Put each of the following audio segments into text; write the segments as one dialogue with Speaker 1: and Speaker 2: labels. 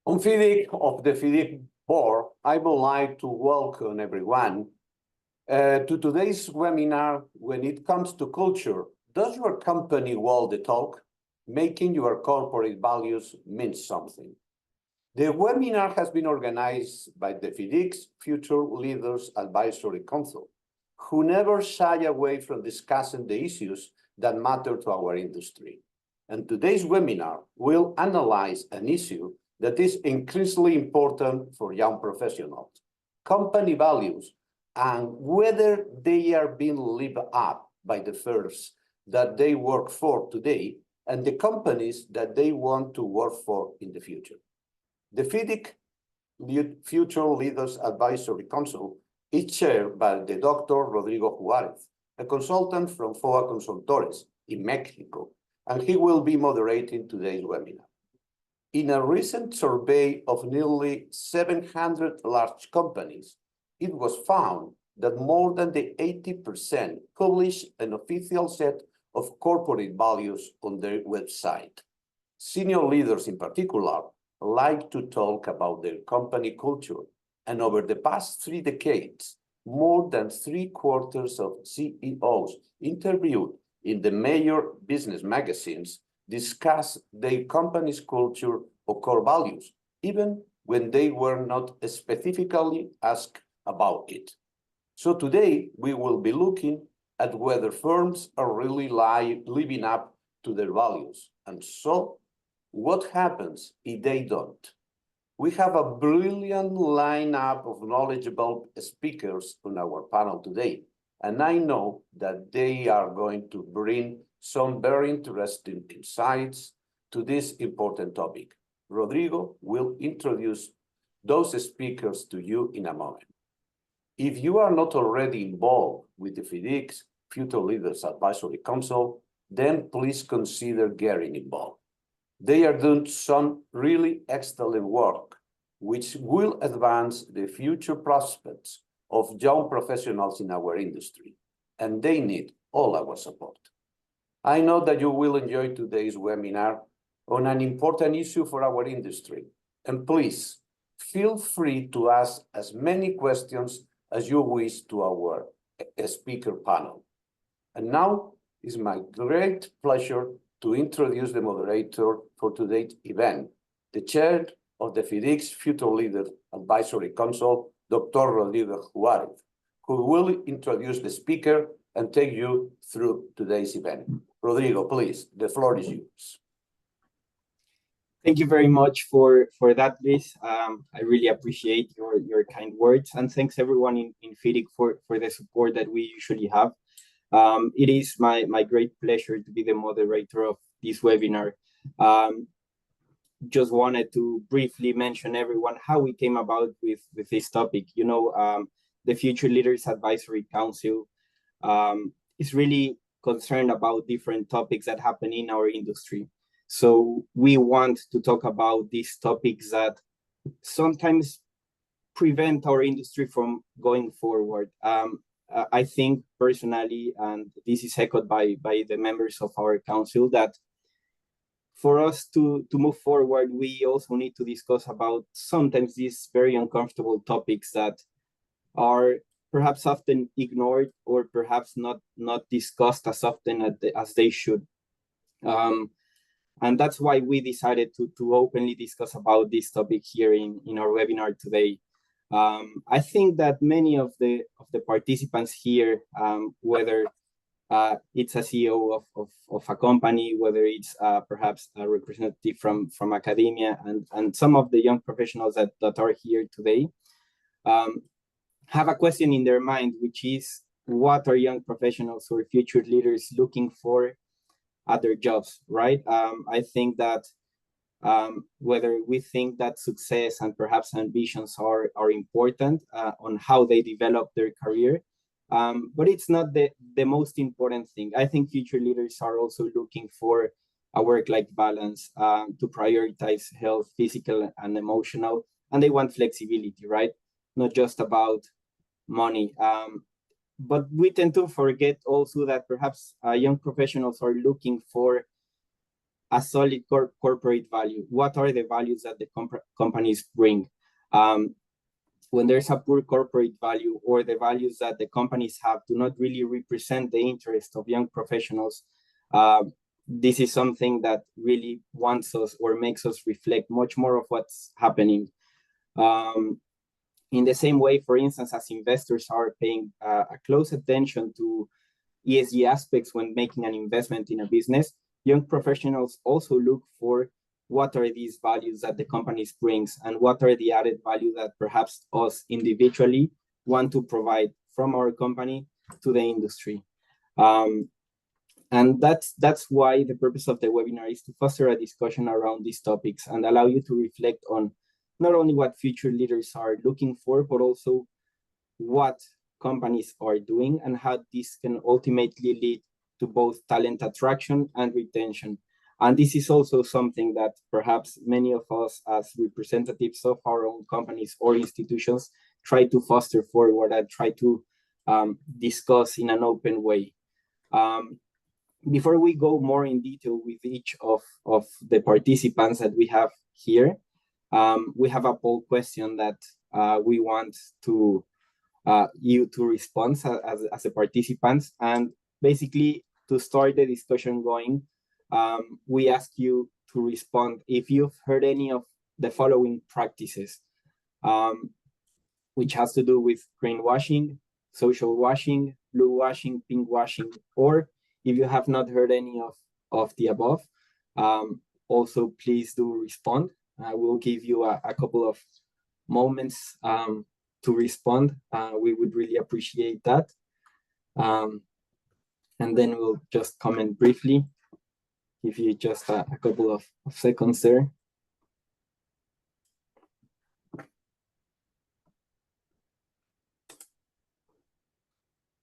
Speaker 1: On FIDIC of the FIDIC board, I would like to welcome everyone to today's webinar. When it comes to culture, does your company walk the talk? Making your corporate values mean something. The webinar has been organized by the FIDIC's Future Leaders Advisory Council, who never shy away from discussing the issues that matter to our industry. And today's webinar will analyze an issue that is increasingly important for young professionals: company values and whether they are being lived up by the firms that they work for today and the companies that they want to work for in the future. The FIDIC Future Leaders Advisory Council is chaired by the Dr. Rodrigo Juárez, a consultant from FOA Consultores in Mexico, and he will be moderating today's webinar. In a recent survey of nearly 700 large companies, it was found that more than 80% publish an official set of corporate values on their website. Senior leaders in particular like to talk about their company culture, and over the past 3 decades, more than 3/4 of CEOs interviewed in the major business magazines discuss their company's culture or core values, even when they were not specifically asked about it. So today, we will be looking at whether firms are really living up to their values. And so, what happens if they don't? We have a brilliant lineup of knowledgeable speakers on our panel today, and I know that they are going to bring some very interesting insights to this important topic. Rodrigo will introduce those speakers to you in a moment. If you are not already involved with the FIDIC's Future Leaders Advisory Council, then please consider getting involved. They are doing some really excellent work, which will advance the future prospects of young professionals in our industry, and they need all our support. I know that you will enjoy today's webinar on an important issue for our industry, and please feel free to ask as many questions as you wish to our speaker panel. And now it's my great pleasure to introduce the moderator for today's event, the chair of the FIDIC's Future Leaders Advisory Council, Dr. Rodrigo Juárez, who will introduce the speaker and take you through today's event. Rodrigo, please, the floor is yours.
Speaker 2: Thank you very much for that, Liz. I really appreciate your kind words, and thanks everyone in FIDIC for the support that we usually have. It is my great pleasure to be the moderator of this webinar. Just wanted to briefly mention everyone how we came about with this topic. You know, the Future Leaders Advisory Council is really concerned about different topics that happen in our industry. So we want to talk about these topics that sometimes prevent our industry from going forward. I think personally, and this is echoed by the members of our council, that for us to move forward, we also need to discuss about sometimes these very uncomfortable topics that are perhaps often ignored or perhaps not discussed as often as they should. And that's why we decided to openly discuss about this topic here in our webinar today. I think that many of the participants here, whether it's a CEO of a company, whether it's perhaps a representative from academia, and some of the young professionals that are here today, have a question in their mind, which is, what are young professionals or future leaders looking for at their jobs, right? I think that whether we think that success and perhaps ambitions are important on how they develop their career, but it's not the most important thing. I think future leaders are also looking for a work-life balance, to prioritize health, physical and emotional, and they want flexibility, right? Not just about money. But we tend to forget also that perhaps young professionals are looking for a solid corporate value. What are the values that the companies bring? When there's a poor corporate value, or the values that the companies have do not really represent the interest of young professionals, this is something that really wants us or makes us reflect much more of what's happening. In the same way, for instance, as investors are paying a close attention to ESG aspects when making an investment in a business, young professionals also look for what are these values that the companies brings, and what are the added value that perhaps us individually want to provide from our company to the industry. And that's why the purpose of the webinar is to foster a discussion around these topics and allow you to reflect on not only what future leaders are looking for, but also what companies are doing and how this can ultimately lead to both talent attraction and retention. And this is also something that perhaps many of us as representatives of our own companies or institutions try to foster forward and try to discuss in an open way. Before we go more in detail with each of the participants that we have here, we have a poll question that we want to you to respond as a participants. And basically, to start the discussion going, we ask you to respond if you've heard any of the following practices, which has to do with greenwashing, social washing, blue washing, pink washing, or if you have not heard any of the above, also please do respond. I will give you a couple of moments to respond. We would really appreciate that. And then we'll just comment briefly. Give you just a couple of seconds there.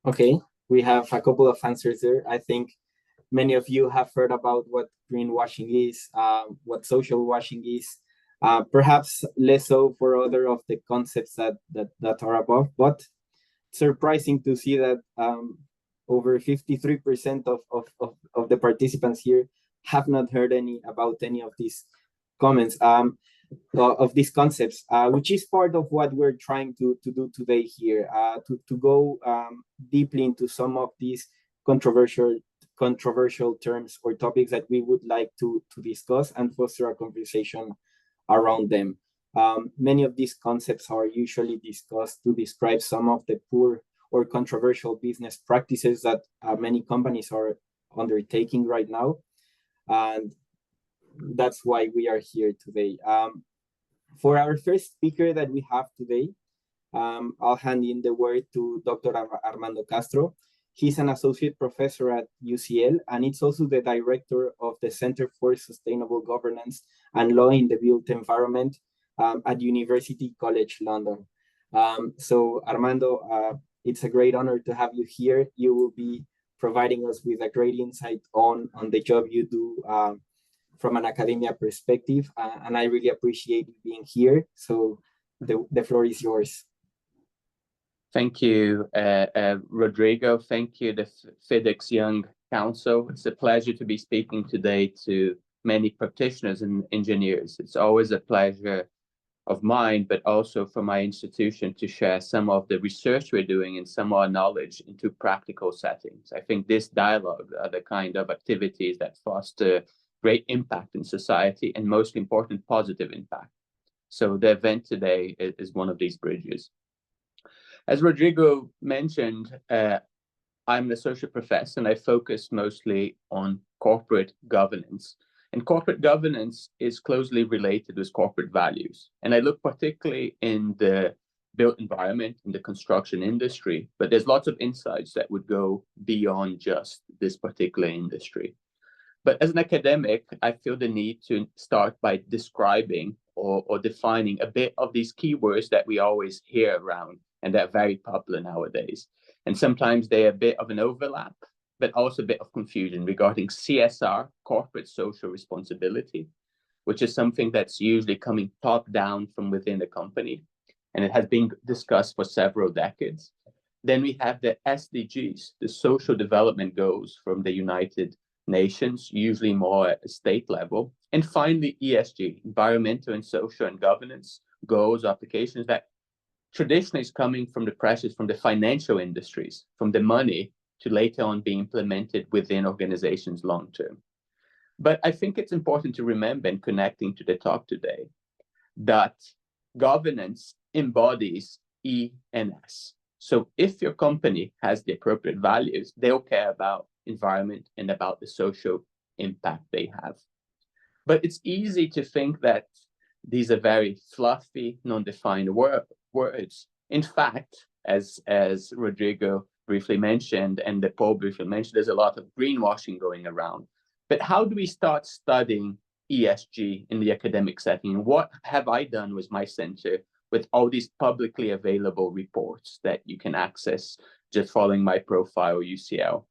Speaker 2: Okay, we have a couple of answers there. I think many of you have heard about what greenwashing is, what social washing is, perhaps less so for other of the concepts that are above, but surprising to see that over 53% of the participants here have not heard about any of these comments, of these concepts, which is part of what we're trying to do today here, to go deeply into some of these controversial terms or topics that we would like to discuss and foster a conversation around them. Many of these concepts are usually discussed to describe some of the poor or controversial business practices that many companies are undertaking right now. And that's why we are here today. For our first speaker that we have today, I'll hand in the word to Dr. Armando Castro. He's an associate professor at UCL, and it's also the director of the Center for Sustainable Governance and Law in the Built Environment at University College London. So Armando, it's a great honor to have you here. You will be providing us with a great insight on the job you do from an academia perspective, and I really appreciate you being here. So the floor is yours.
Speaker 3: Thank you, Rodrigo. Thank you, the FIDIC Young Council. It's a pleasure to be speaking today to many practitioners and engineers. It's always a pleasure of mine, but also for my institution to share some of the research we're doing and some of our knowledge into practical settings. I think this dialogue are the kind of activities that foster great impact in society and, most important, positive impact. So the event today is one of these bridges. As Rodrigo mentioned, I'm an associate professor and I focus mostly on corporate governance. And corporate governance is closely related with corporate values. And I look particularly in the built environment, in the construction industry, but there's lots of insights that would go beyond just this particular industry. But as an academic, I feel the need to start by describing or defining a bit of these keywords that we always hear around and they're very popular nowadays. And sometimes they're a bit of an overlap, but also a bit of confusion regarding CSR, corporate social responsibility, which is something that's usually coming top down from within the company. And it has been discussed for several decades. Then we have the SDGs, the Social Development Goals from the United nations, usually more at a state level. And finally, ESG, environmental and social and governance goals, applications that traditionally is coming from the pressures from the financial industries, from the money to later on be implemented within organizations long term. But I think it's important to remember, in connecting to the talk today, that governance embodies E and S. So if your company has the appropriate values, they'll care about environment and about the social impact they have. But it's easy to think that these are very fluffy, non-defined words. In fact, as Rodrigo briefly mentioned, and the Paul briefly mentioned, there's a lot of greenwashing going around. But how do we start studying ESG in the academic setting? What have I done with my center with all these publicly available reports that you can access just following my profile, UCL?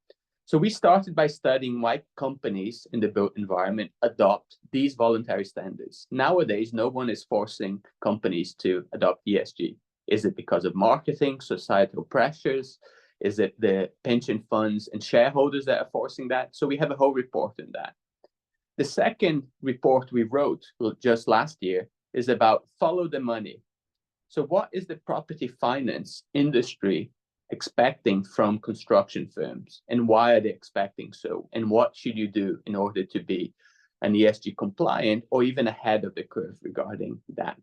Speaker 3: So we started by studying why companies in the built environment adopt these voluntary standards. Nowadays, no one is forcing companies to adopt ESG. Is it because of marketing, societal pressures? Is it the pension funds and shareholders that are forcing that? So we have a whole report on that. The second report we wrote just last year is about follow the money. So what is the property finance industry expecting from construction firms, and why are they expecting so? And what should you do in order to be an ESG compliant or even ahead of the curve regarding that?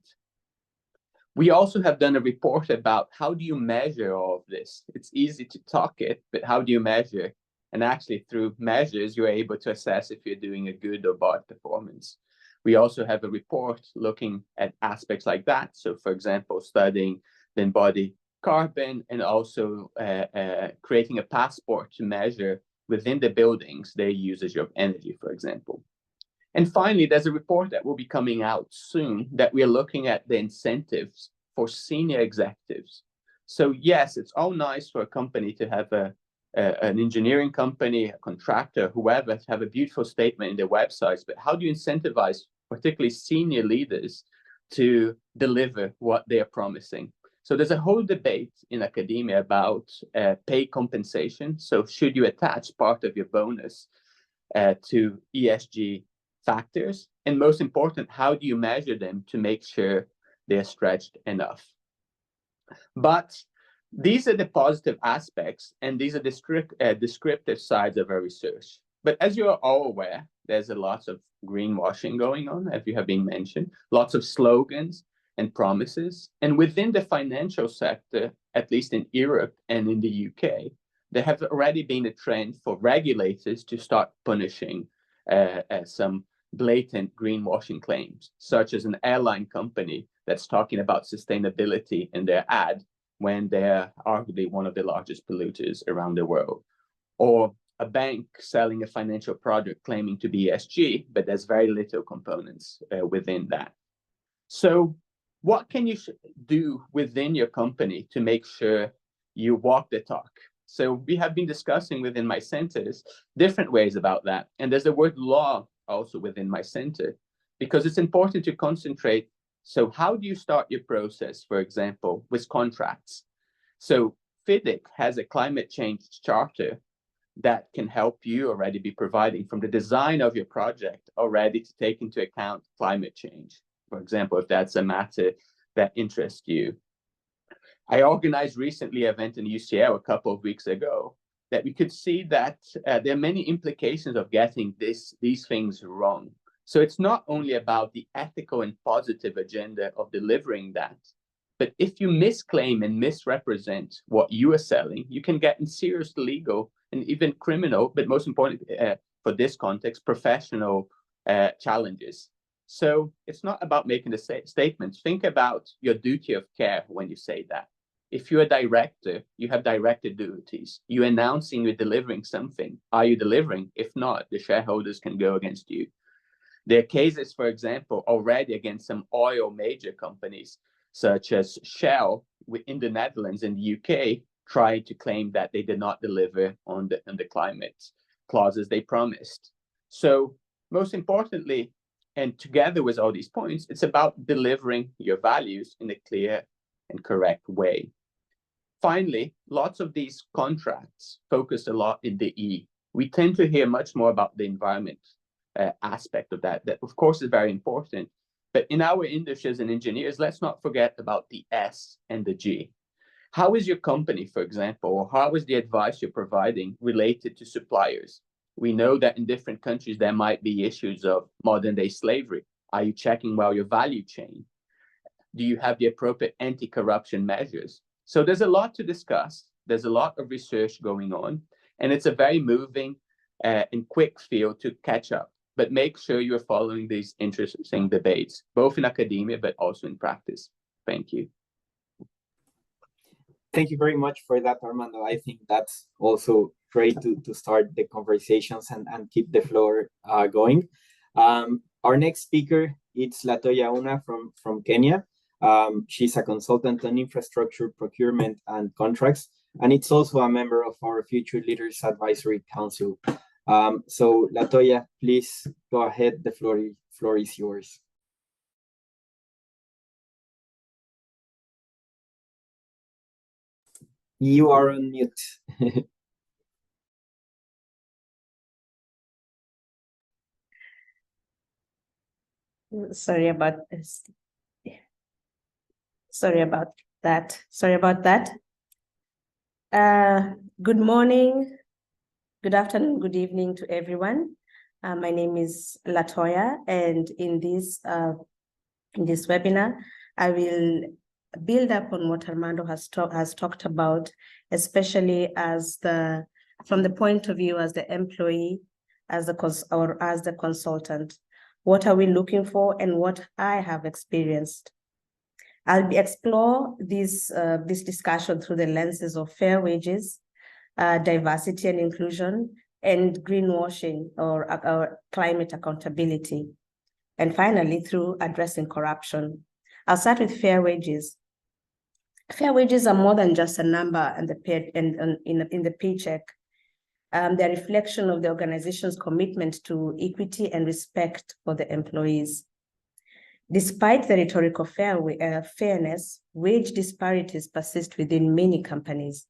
Speaker 3: We also have done a report about how do you measure all of this? It's easy to talk it, but how do you measure? And actually through measures, you're able to assess if you're doing a good or bad performance. We also have a report looking at aspects like that. So for example, studying the embodied carbon and also creating a passport to measure within the buildings their usage of energy, for example. And finally, there's a report that will be coming out soon that we are looking at the incentives for senior executives. So yes, it's all nice for a company to have an engineering company, a contractor, whoever, to have a beautiful statement in their websites, but how do you incentivize particularly senior leaders to deliver what they are promising? So there's a whole debate in academia about pay compensation. So should you attach part of your bonus to ESG factors? And most important, how do you measure them to make sure they're stretched enough? But these are the positive aspects, and these are the descriptive sides of our research. But as you are all aware, there's a lot of greenwashing going on, as you have been mentioned, lots of slogans and promises. And within the financial sector, at least in Europe and in the UK, there have already been a trend for regulators to start punishing some blatant greenwashing claims, such as an airline company that's talking about sustainability in their ad when they're arguably one of the largest polluters around the world, or a bank selling a financial product claiming to be ESG, but there's very little components within that. So what can you do within your company to make sure you walk the talk? So we have been discussing within my centers different ways about that. And there's the word law also within my center, because it's important to concentrate. So how do you start your process, for example, with contracts? So FIDIC has a climate change charter that can help you already be providing from the design of your project already to take into account climate change, for example, if that's a matter that interests you. I organized recently an event in UCL a couple of weeks ago that we could see that there are many implications of getting these things wrong. So it's not only about the ethical and positive agenda of delivering that, but if you misclaim and misrepresent what you are selling, you can get in serious legal and even criminal, but most importantly, for this context, professional challenges. So it's not about making the statements. Think about your duty of care when you say that. If you're a director, you have director duties. You're announcing you're delivering something. Are you delivering? If not, the shareholders can go against you. There are cases, for example, already against some oil major companies, such as Shell in the Netherlands and the UK, trying to claim that they did not deliver on the climate clauses they promised. So most importantly, and together with all these points, it's about delivering your values in a clear and correct way. Finally, lots of these contracts focus a lot in the E. we tend to hear much more about the environment aspect of that of course is very important. But in our industry as engineers, let's not forget about the S and the G. How is your company, for example, or how is the advice you're providing related to suppliers? We know that in different countries, there might be issues of modern day slavery. Are you checking well your value chain? Do you have the appropriate anti-corruption measures? So there's a lot to discuss. There's a lot of research going on, and it's a very moving and quick field to catch up. But make sure you're following these interesting debates, both in academia, but also in practice. Thank you.
Speaker 2: Thank you very much for that, Armando. I think that's also great to start the conversations and keep the floor going. Our next speaker is LaToya Ouna from Kenya. She's a consultant on infrastructure, procurement, and contracts, and it's also a member of our Future Leaders Advisory Council. So LaToya, please go ahead. The floor is yours. You are on mute.
Speaker 4: Sorry about this. Sorry about that. Good morning, good afternoon, good evening to everyone. My name is LaToya, and in this webinar, I will build up on what Armando has talked about, especially from the point of view as the employee, as the consultant. What are we looking for and what I have experienced? I'll explore this discussion through the lenses of fair wages, diversity and inclusion, and greenwashing or climate accountability. And finally, through addressing corruption. I'll start with fair wages. Fair wages are more than just a number in the paycheck. They're a reflection of the organization's commitment to equity and respect for the employees. Despite the rhetoric of fairness, wage disparities persist within many companies,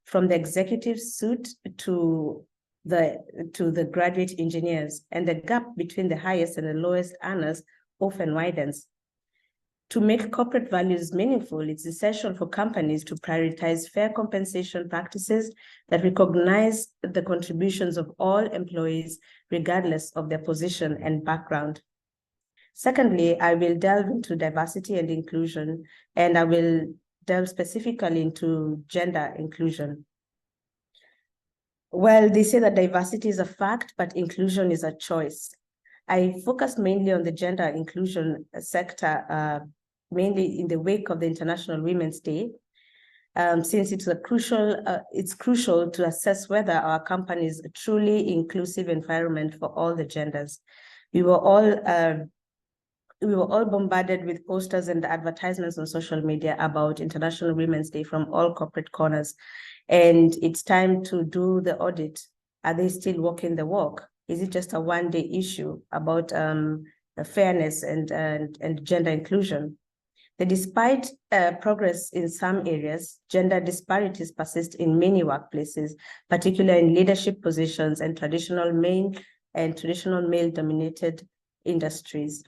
Speaker 4: from the executive suite to the graduate engineers, and the gap between the highest and the lowest earners often widens. To make corporate values meaningful, it's essential for companies to prioritize fair compensation practices that recognize the contributions of all employees, regardless of their position and background. Secondly, I will delve into diversity and inclusion, and I will delve specifically into gender inclusion. Well, they say that diversity is a fact, but inclusion is a choice. I focused mainly on the gender inclusion sector, mainly in the wake of the International Women's Day, since it's crucial to assess whether our company is a truly inclusive environment for all the genders. We were all bombarded with posters and advertisements on social media about International Women's Day from all corporate corners. And it's time to do the audit. Are they still walking the walk? Is it just a one-day issue about fairness and gender inclusion? Despite progress in some areas, gender disparities persist in many workplaces, particularly in leadership positions and traditional male-dominated industries.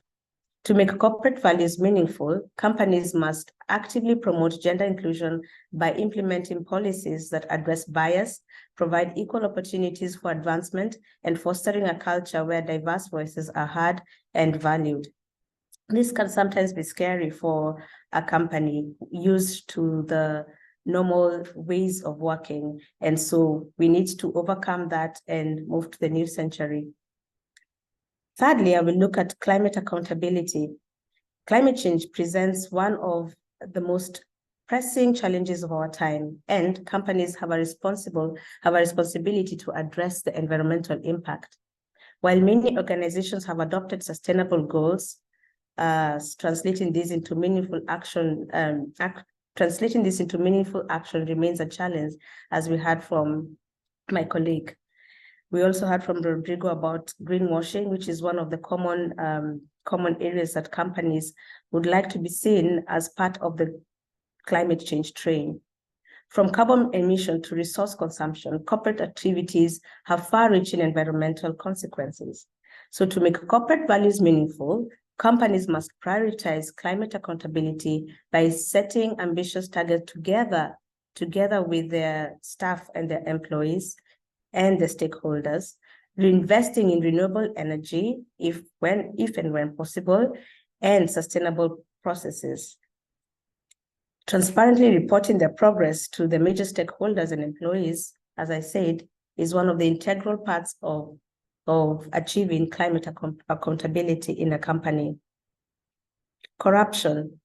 Speaker 4: To make corporate values meaningful, companies must actively promote gender inclusion by implementing policies that address bias, provide equal opportunities for advancement, and fostering a culture where diverse voices are heard and valued. This can sometimes be scary for a company used to the normal ways of working. And so we need to overcome that and move to the new century. Thirdly, I will look at climate accountability. Climate change presents one of the most pressing challenges of our time, and companies have a responsibility to address the environmental impact. While many organizations have adopted sustainable goals, translating this into meaningful action remains a challenge, as we heard from my colleague. We also heard from Rodrigo about greenwashing, which is one of the common areas that companies would like to be seen as part of the climate change train. From carbon emission to resource consumption, corporate activities have far-reaching environmental consequences. So to make corporate values meaningful, companies must prioritize climate accountability by setting ambitious targets together with their staff and their employees and the stakeholders, reinvesting in renewable energy if and when possible, and sustainable processes. Transparently reporting their progress to the major stakeholders and employees, as I said, is one of the integral parts of achieving climate accountability in a company. Corruption.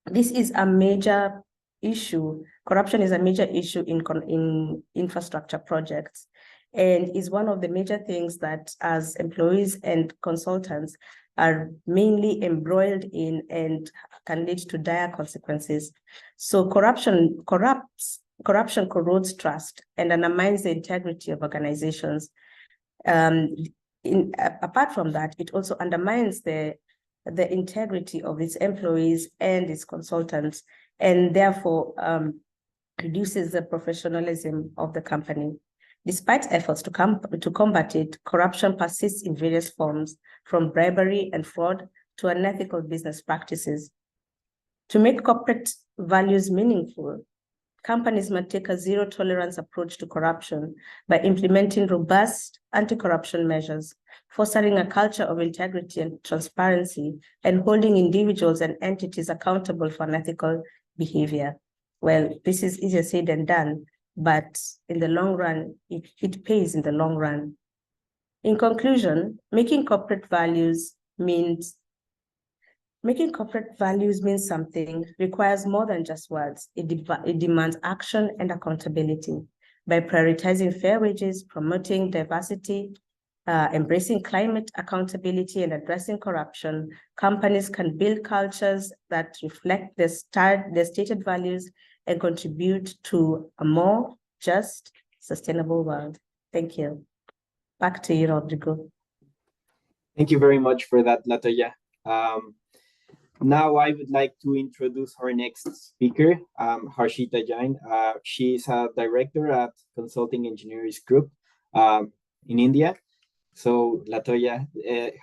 Speaker 4: This is a major issue. Corruption is a major issue in infrastructure projects, and is one of the major things that as employees and consultants are mainly embroiled in and can lead to dire consequences. So corruption corrodes trust and undermines the integrity of organizations. Apart from that, it also undermines the integrity of its employees and its consultants, and therefore reduces the professionalism of the company. Despite efforts to combat it, corruption persists in various forms, from bribery and fraud to unethical business practices. To make corporate values meaningful, companies must take a zero-tolerance approach to corruption by implementing robust anti-corruption measures, fostering a culture of integrity and transparency, and holding individuals and entities accountable for unethical behavior. Well, this is easier said than done, but in the long run, it pays in the long run. In conclusion, making corporate values means something requires more than just words. It demands action and accountability. By prioritizing fair wages, promoting diversity, embracing climate accountability, and addressing corruption, companies can build cultures that reflect their stated values and contribute to a more just, sustainable world. Thank you. Back to you, Rodrigo.
Speaker 2: Thank you very much for that, LaToya. Now I would like to introduce our next speaker, Harshita Jain. She is a director at Consulting Engineers Group in India. So LaToya,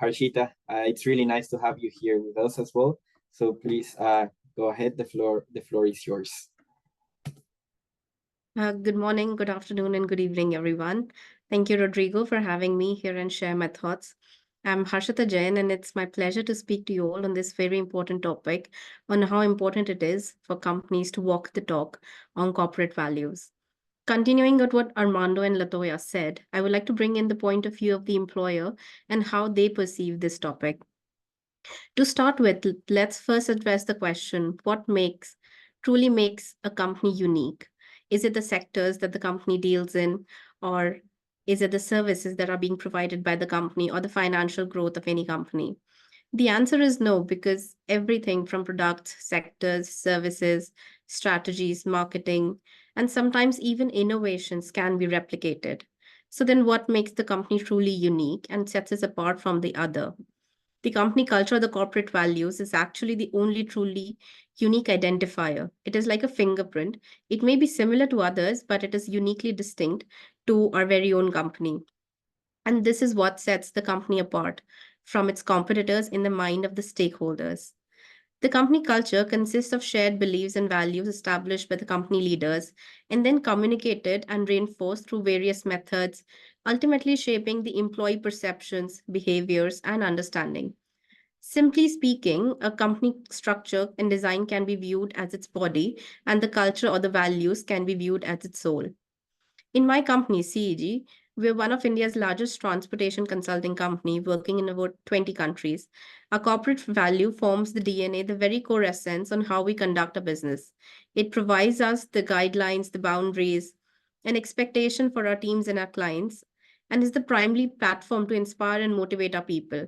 Speaker 2: Harshita, it's really nice to have you here with us as well. So please go ahead, the floor is yours.
Speaker 5: Good morning, good afternoon, and good evening, everyone. Thank you, Rodrigo, for having me here and share my thoughts. I'm Harshita Jain, and it's my pleasure to speak to you all on this very important topic on how important it is for companies to walk the talk on corporate values. Continuing with what Armando and LaToya said, I would like to bring in the point of view of the employer and how they perceive this topic. To start with, let's first address the question, what truly makes a company unique? Is it the sectors that the company deals in, or is it the services that are being provided by the company or the financial growth of any company? The answer is no, because everything from products, sectors, services, strategies, marketing, and sometimes even innovations can be replicated. So then what makes the company truly unique and sets us apart from the other? The company culture, the corporate values, is actually the only truly unique identifier. It is like a fingerprint. It may be similar to others, but it is uniquely distinct to our very own company. And this is what sets the company apart from its competitors in the mind of the stakeholders. The company culture consists of shared beliefs and values established by the company leaders and then communicated and reinforced through various methods, ultimately shaping the employee perceptions, behaviors, and understanding. Simply speaking, a company structure and design can be viewed as its body, and the culture or the values can be viewed as its soul. In my company, CEG, we're one of India's largest transportation consulting company working in about 20 countries. Our corporate value forms the DNA, the very core essence on how we conduct a business. It provides us the guidelines, the boundaries, and expectation for our teams and our clients, and is the primary platform to inspire and motivate our people.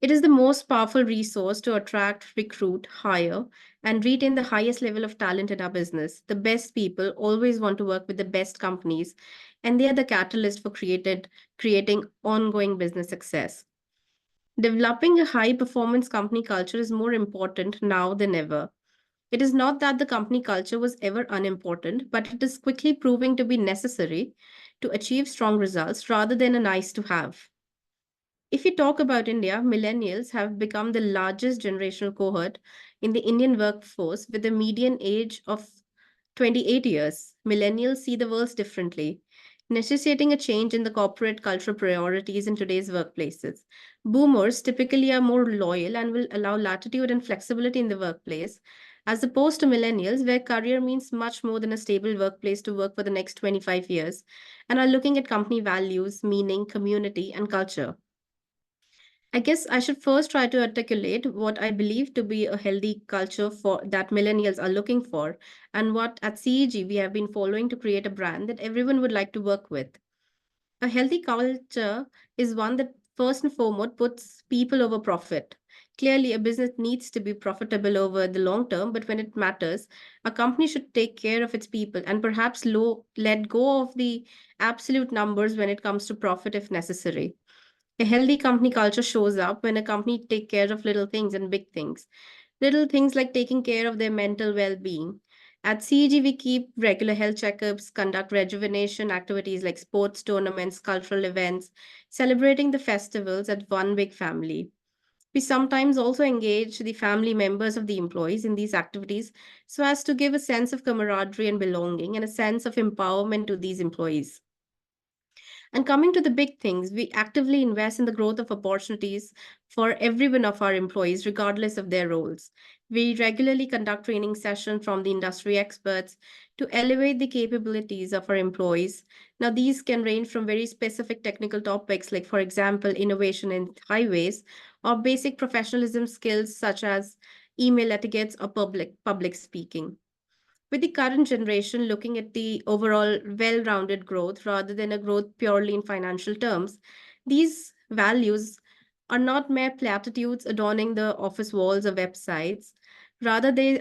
Speaker 5: It is the most powerful resource to attract, recruit, hire, and retain the highest level of talent in our business. The best people always want to work with the best companies, and they are the catalyst for creating ongoing business success. Developing a high-performance company culture is more important now than ever. It is not that the company culture was ever unimportant, but it is quickly proving to be necessary to achieve strong results rather than a nice to have. If we talk about India, millennials have become the largest generational cohort in the Indian workforce with a median age of 28 years. Millennials see the world differently, necessitating a change in the corporate cultural priorities in today's workplaces. Boomers typically are more loyal and will allow latitude and flexibility in the workplace, as opposed to millennials, where career means much more than a stable workplace to work for the next 25 years, and are looking at company values, meaning, community, and culture. I guess I should first try to articulate what I believe to be a healthy culture for that millennials are looking for, and what at CEG we have been following to create a brand that everyone would like to work with. A healthy culture is one that first and foremost puts people over profit. Clearly, a business needs to be profitable over the long term, but when it matters, a company should take care of its people and perhaps let go of the absolute numbers when it comes to profit if necessary. A healthy company culture shows up when a company take care of little things and big things. Little things like taking care of their mental well-being. At CEG, we keep regular health checkups, conduct rejuvenation activities like sports tournaments, cultural events, celebrating the festivals at one big family. We sometimes also engage the family members of the employees in these activities so as to give a sense of camaraderie and belonging and a sense of empowerment to these employees. And coming to the big things, we actively invest in the growth of opportunities for every one of our employees, regardless of their roles. We regularly conduct training sessions from the industry experts to elevate the capabilities of our employees. Now, these can range from very specific technical topics, like, for example, innovation in highways, or basic professionalism skills such as email etiquettes or public speaking. With the current generation looking at the overall well-rounded growth rather than a growth purely in financial terms, these values are not mere platitudes adorning the office walls or websites. Rather, they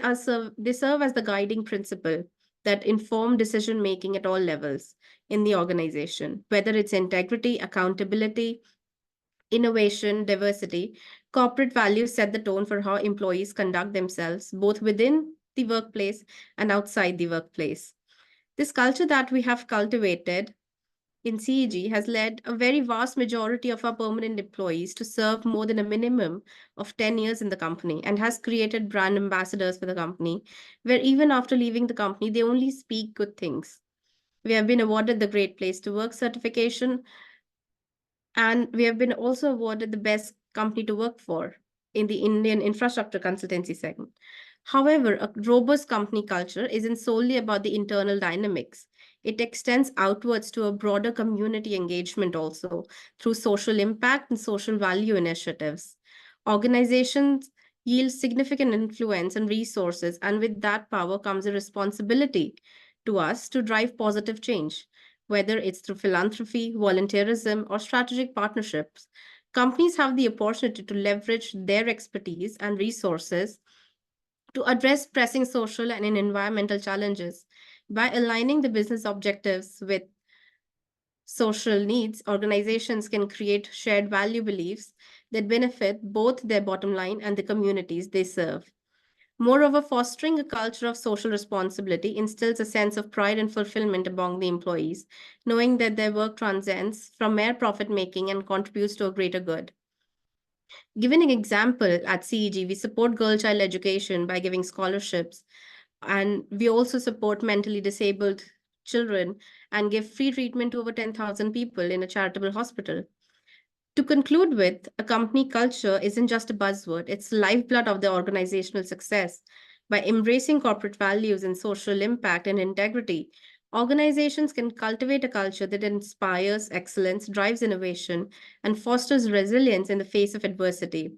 Speaker 5: serve as the guiding principle that inform decision making at all levels in the organization, whether it's integrity, accountability, innovation, diversity. Corporate values set the tone for how employees conduct themselves, both within the workplace and outside the workplace. This culture that we have cultivated in CEG has led a very vast majority of our permanent employees to serve more than a minimum of 10 years in the company, and has created brand ambassadors for the company, where even after leaving the company, they only speak good things. We have been awarded the Great Place to Work certification, and we have been also awarded the best company to work for in the Indian infrastructure consultancy segment. However, a robust company culture isn't solely about the internal dynamics. It extends outwards to a broader community engagement also through social impact and social value initiatives. Organizations yield significant influence and resources, and with that power comes a responsibility to us to drive positive change. Whether it's through philanthropy, volunteerism, or strategic partnerships, companies have the opportunity to leverage their expertise and resources to address pressing social and environmental challenges. By aligning the business objectives with social needs, organizations can create shared value beliefs that benefit both their bottom line and the communities they serve. Moreover, fostering a culture of social responsibility instills a sense of pride and fulfillment among the employees, knowing that their work transcends from mere profit making and contributes to a greater good. Given an example, at CEG, we support girl child education by giving scholarships, and we also support mentally disabled children and give free treatment to over 10,000 people in a charitable hospital. To conclude with, a company culture isn't just a buzzword, it's the lifeblood of the organizational success. By embracing corporate values and social impact and integrity, organizations can cultivate a culture that inspires excellence, drives innovation, and fosters resilience in the face of adversity.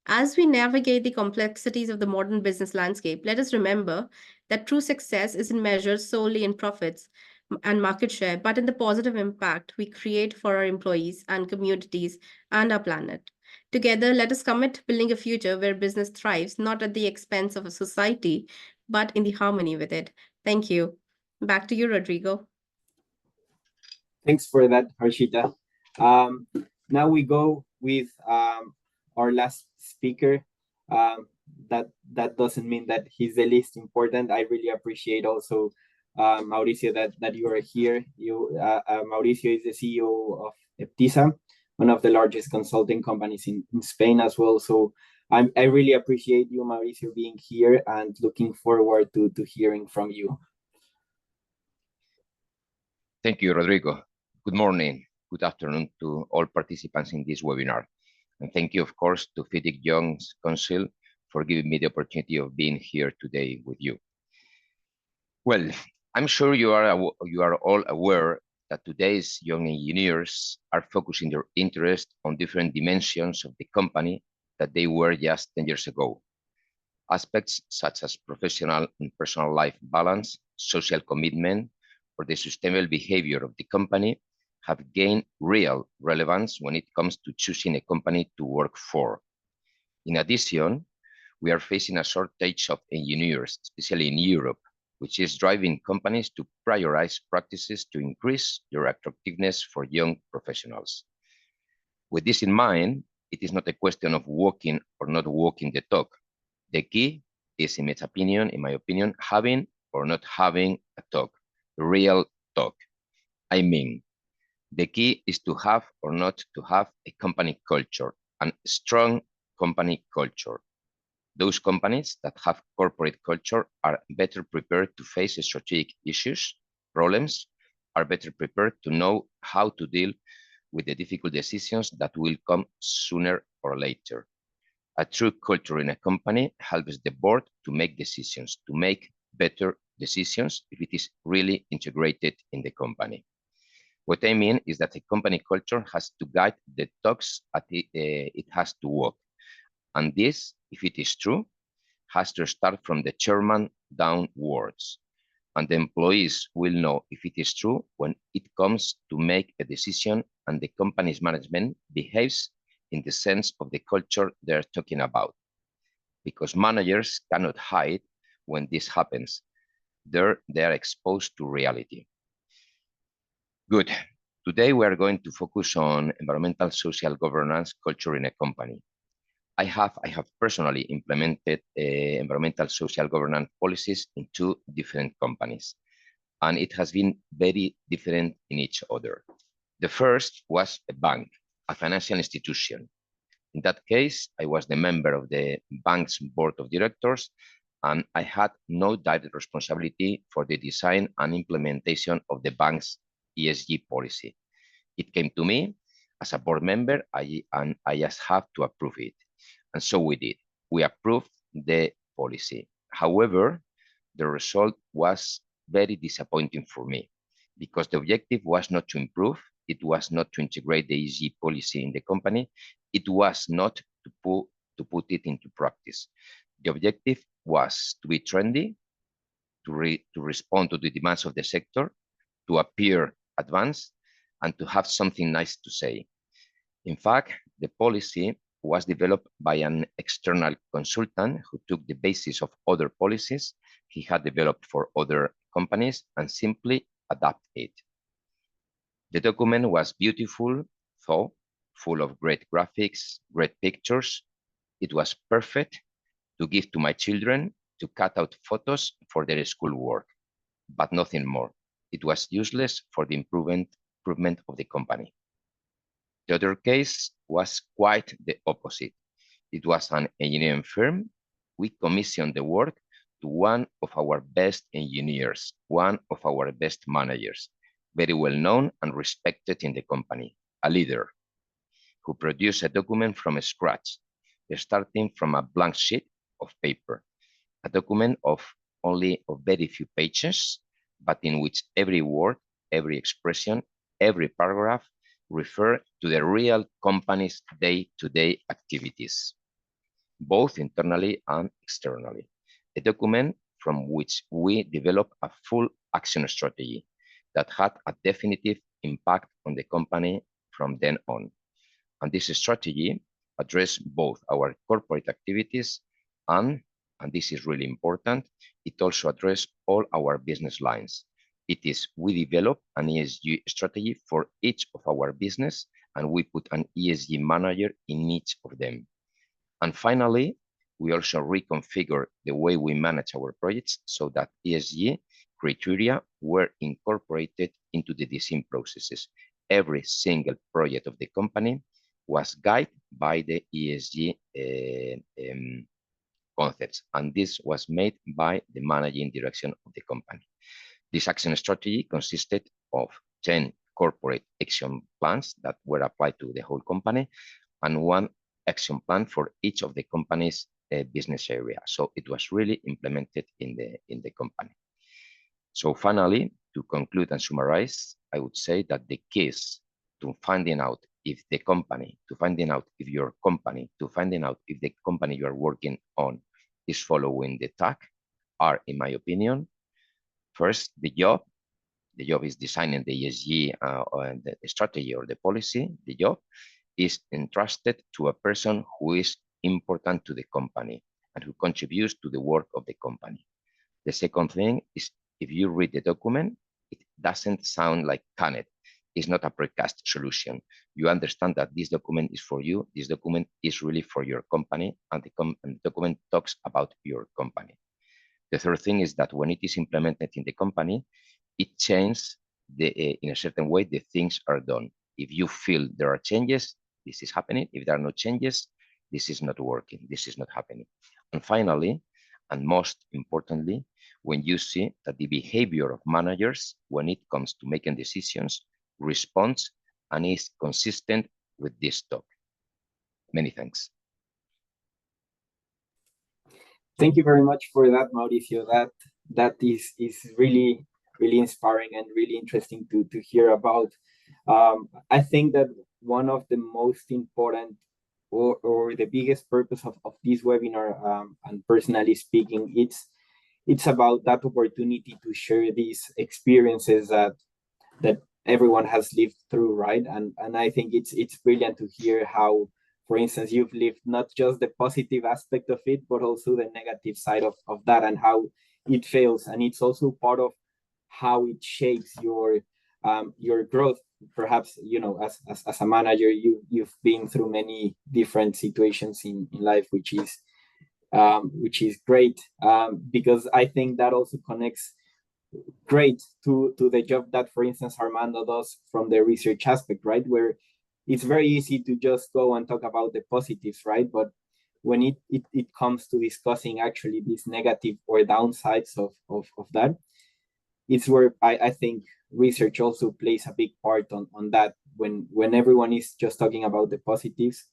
Speaker 5: As we navigate the complexities of the modern business landscape, let us remember that true success isn't measured solely in profits and market share, but in the positive impact we create for our employees and communities and our planet. Together, let us commit to building a future where business thrives, not at the expense of a society, but in the harmony with it. Thank you. Back to you, Rodrigo.
Speaker 2: Thanks for that, Harshita. Now we go with our last speaker, that doesn't mean that he's the least important. I really appreciate also Mauricio that you are here. Mauricio is the CEO of EPTISA, one of the largest consulting companies in Spain as well. So I really appreciate you, Mauricio, being here and looking forward to hearing from you.
Speaker 6: Thank you, Rodrigo. Good morning, good afternoon to all participants in this webinar. And thank you, of course, to FIDIC Young Council for giving me the opportunity of being here today with you. Well, I'm sure you are all aware that today's young engineers are focusing their interest on different dimensions of the company that they were just 10 years ago. Aspects such as professional and personal life balance, social commitment, or the sustainable behavior of the company have gained real relevance when it comes to choosing a company to work for. In addition, we are facing a shortage of engineers, especially in Europe, which is driving companies to prioritize practices to increase their attractiveness for young professionals. With this in mind, it is not a question of walking or not walking the talk. The key is, in my opinion, having or not having a talk, a real talk. I mean, the key is to have or not to have a company culture, and a strong company culture. Those companies that have corporate culture are better prepared to face strategic issues, problems, are better prepared to know how to deal with the difficult decisions that will come sooner or later. A true culture in a company helps the board to make decisions, to make better decisions if it is really integrated in the company. What I mean is that a company culture has to guide the talks it has to walk. And this, if it is true, has to start from the chairman downwards. And the employees will know if it is true when it comes to make a decision and the company's management behaves in the sense of the culture they're talking about. Because managers cannot hide when this happens. They are exposed to reality. Good. Today we are going to focus on environmental social governance culture in a company. I have personally implemented environmental social governance policies in 2 different companies, and it has been very different in each other. The first was a bank, a financial institution. In that case, I was the member of the bank's board of directors, and I had no direct responsibility for the design and implementation of the bank's ESG policy. It came to me as a board member, and I just have to approve it. And so we did. We approved the policy. However, the result was very disappointing for me because the objective was not to improve. It was not to integrate the ESG policy in the company. It was not to put it into practice. The objective was to be trendy, to respond to the demands of the sector, to appear advanced, and to have something nice to say. In fact, the policy was developed by an external consultant who took the basis of other policies he had developed for other companies and simply adapted it. The document was beautiful, though, full of great graphics, great pictures. It was perfect to give to my children to cut out photos for their schoolwork, but nothing more. It was useless for the improvement of the company. The other case was quite the opposite. It was an engineering firm. We commissioned the work to one of our best engineers, one of our best managers, very well known and respected in the company, a leader who produced a document from scratch, starting from a blank sheet of paper, a document of only very few pages, but in which every word, every expression, every paragraph refer to the real company's day-to-day activities, both internally and externally. A document from which we developed a full action strategy that had a definitive impact on the company from then on. And this strategy addressed both our corporate activities and this is really important, it also addressed all our business lines. It is, we develop an ESG strategy for each of our business, and we put an ESG manager in each of them. And finally, we also reconfigure the way we manage our projects so that ESG criteria were incorporated into the design processes. Every single project of the company was guided by the ESG concepts, and this was made by the managing direction of the company. This action strategy consisted of 10 corporate action plans that were applied to the whole company and 1 action plan for each of the company's business area. So it was really implemented in the company. So finally, to conclude and summarize, I would say that the keys to finding out if the company, to finding out if your company, to finding out if the company you are working on is following the TAC are, in my opinion, first, the job. The job is designing the ESG or the strategy or the policy. The job is entrusted to a person who is important to the company and who contributes to the work of the company. The second thing is, if you read the document, it doesn't sound like Canet. It's not a precast solution. You understand that this document is for you. This document is really for your company, and the document talks about your company. The third thing is that when it is implemented in the company, it changes in a certain way the things are done. If you feel there are changes, this is happening. If there are no changes, this is not working. This is not happening. And finally, and most importantly, when you see that the behavior of managers when it comes to making decisions responds and is consistent with this talk. Many thanks.
Speaker 2: Thank you very much for that, Mauricio. That is really inspiring and really interesting to hear about. I think that one of the most important or the biggest purpose of this webinar, and personally speaking, it's about that opportunity to share these experiences that everyone has lived through, right? And I think it's brilliant to hear how, for instance, you've lived not just the positive aspect of it, but also the negative side of that and how it fails. And it's also part of how it shapes your growth. Perhaps, you know, as a manager, you've been through many different situations in life, which is great, because I think that also connects great to the job that, for instance, Armando does from the research aspect, right? Where it's very easy to just go and talk about the positives, right? But when it comes to discussing actually these negative or downsides of that, it's where I think research also plays a big part on that. When everyone is just talking about the positives,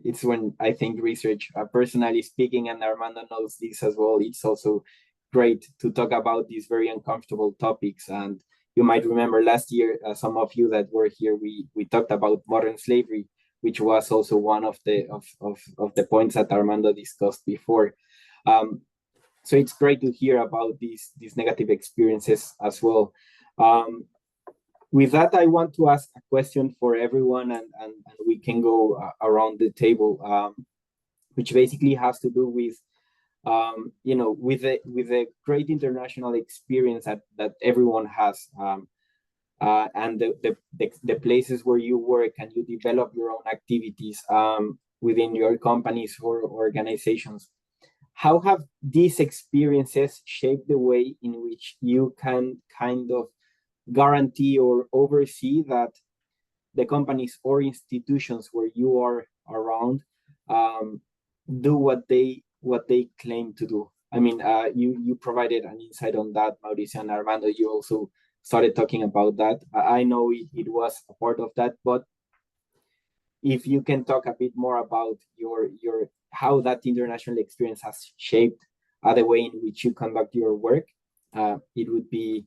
Speaker 2: it's when I think research, personally speaking, and Armando knows this as well, it's also great to talk about these very uncomfortable topics. And you might remember last year, some of you that were here, we talked about modern slavery, which was also one of the points that Armando discussed before. So it's great to hear about these negative experiences as well. With that, I want to ask a question for everyone, and we can go around the table, which basically has to do with, you know, with the great international experience that everyone has, and the places where you work and you develop your own activities within your companies or organizations. How have these experiences shaped the way in which you can kind of guarantee or oversee that the companies or institutions where you are around do what they claim to do? I mean, you provided an insight on that, Mauricio, and Armando, you also started talking about that. I know it was a part of that, but if you can talk a bit more about your how that international experience has shaped the way in which you conduct your work, it would be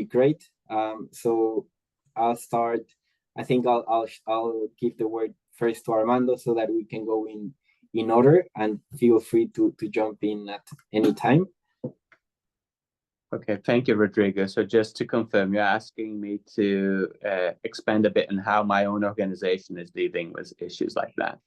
Speaker 2: great. So I'll start. I think I'll give the word first to Armando so that we can go in order, and feel free to jump in at any time.
Speaker 3: Okay, thank you, Rodrigo. So just to confirm, you're asking me to expand a bit on how my own organization is dealing with issues like that.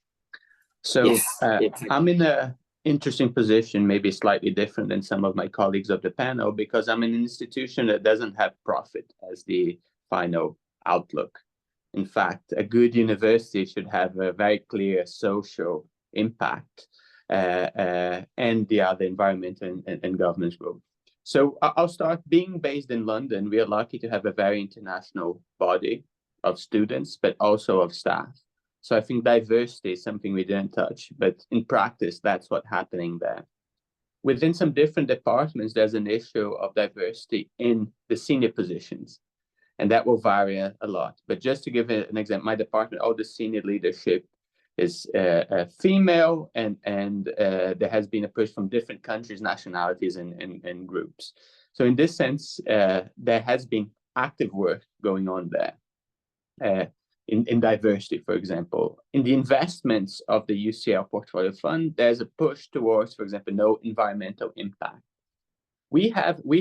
Speaker 3: So
Speaker 2: Yes, exactly.
Speaker 3: I'm in an interesting position, maybe slightly different than some of my colleagues of the panel, because I'm in an institution that doesn't have profit as the final outlook. In fact, a good university should have a very clear social impact. and the other environmental and governance group. So I'll start. Being based in London, we are lucky to have a very international body of students, but also of staff. So I think diversity is something we didn't touch, but in practice, that's what's happening there. Within some different departments, there's an issue of diversity in the senior positions, and that will vary a lot. But just to give an example, my department, all the senior leadership is female, and there has been a push from different countries, nationalities, and groups. So in this sense, there has been active work going on there. In diversity, for example. In the investments of the UCL Portfolio Fund, there's a push towards, for example, no environmental impact. We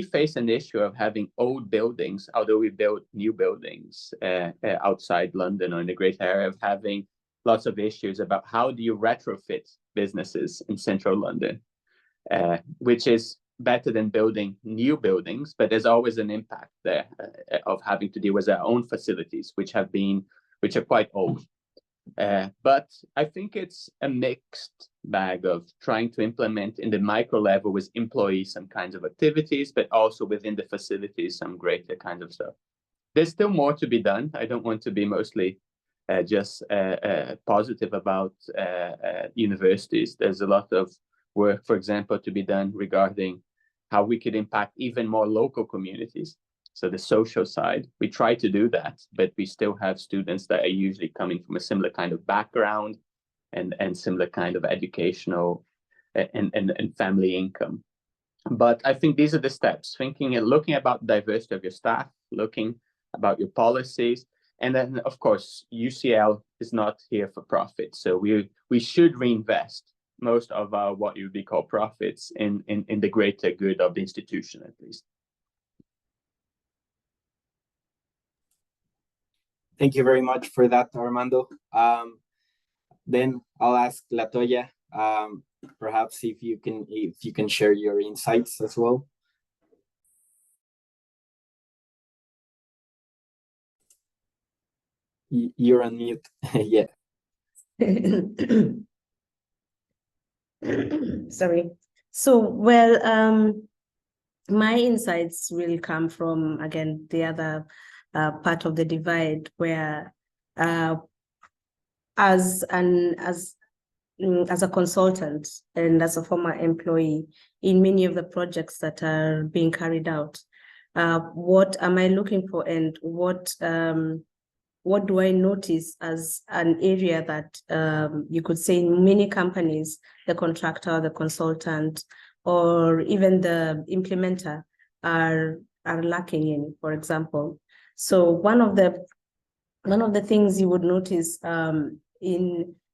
Speaker 3: face an issue of having old buildings, although we build new buildings outside London or in the great area, of having lots of issues about how do you retrofit businesses in central London, which is better than building new buildings, but there's always an impact there of having to deal with our own facilities, which are quite old. But I think it's a mixed bag of trying to implement in the micro level with employees some kinds of activities, but also within the facilities some greater kinds of stuff. There's still more to be done. I don't want to be mostly just positive about universities. There's a lot of work, for example, to be done regarding how we could impact even more local communities. So the social side, we try to do that, but we still have students that are usually coming from a similar kind of background and similar kind of educational and family income. But I think these are the steps, thinking and looking about diversity of your staff, looking about your policies. And then, of course, UCL is not here for profit. So we should reinvest most of our what you would call profits in the greater good of the institution, at least.
Speaker 2: Thank you very much for that, Armando. Then I'll ask LaToya, perhaps if you can share your insights as well. You're on mute. Yeah.
Speaker 4: Sorry. So, well, my insights will come from, again, the other part of the divide, where as a consultant and as a former employee in many of the projects that are being carried out, what am I looking for, and what do I notice as an area that you could say in many companies, the contractor, the consultant, or even the implementer are lacking in, for example. So one of the things you would notice in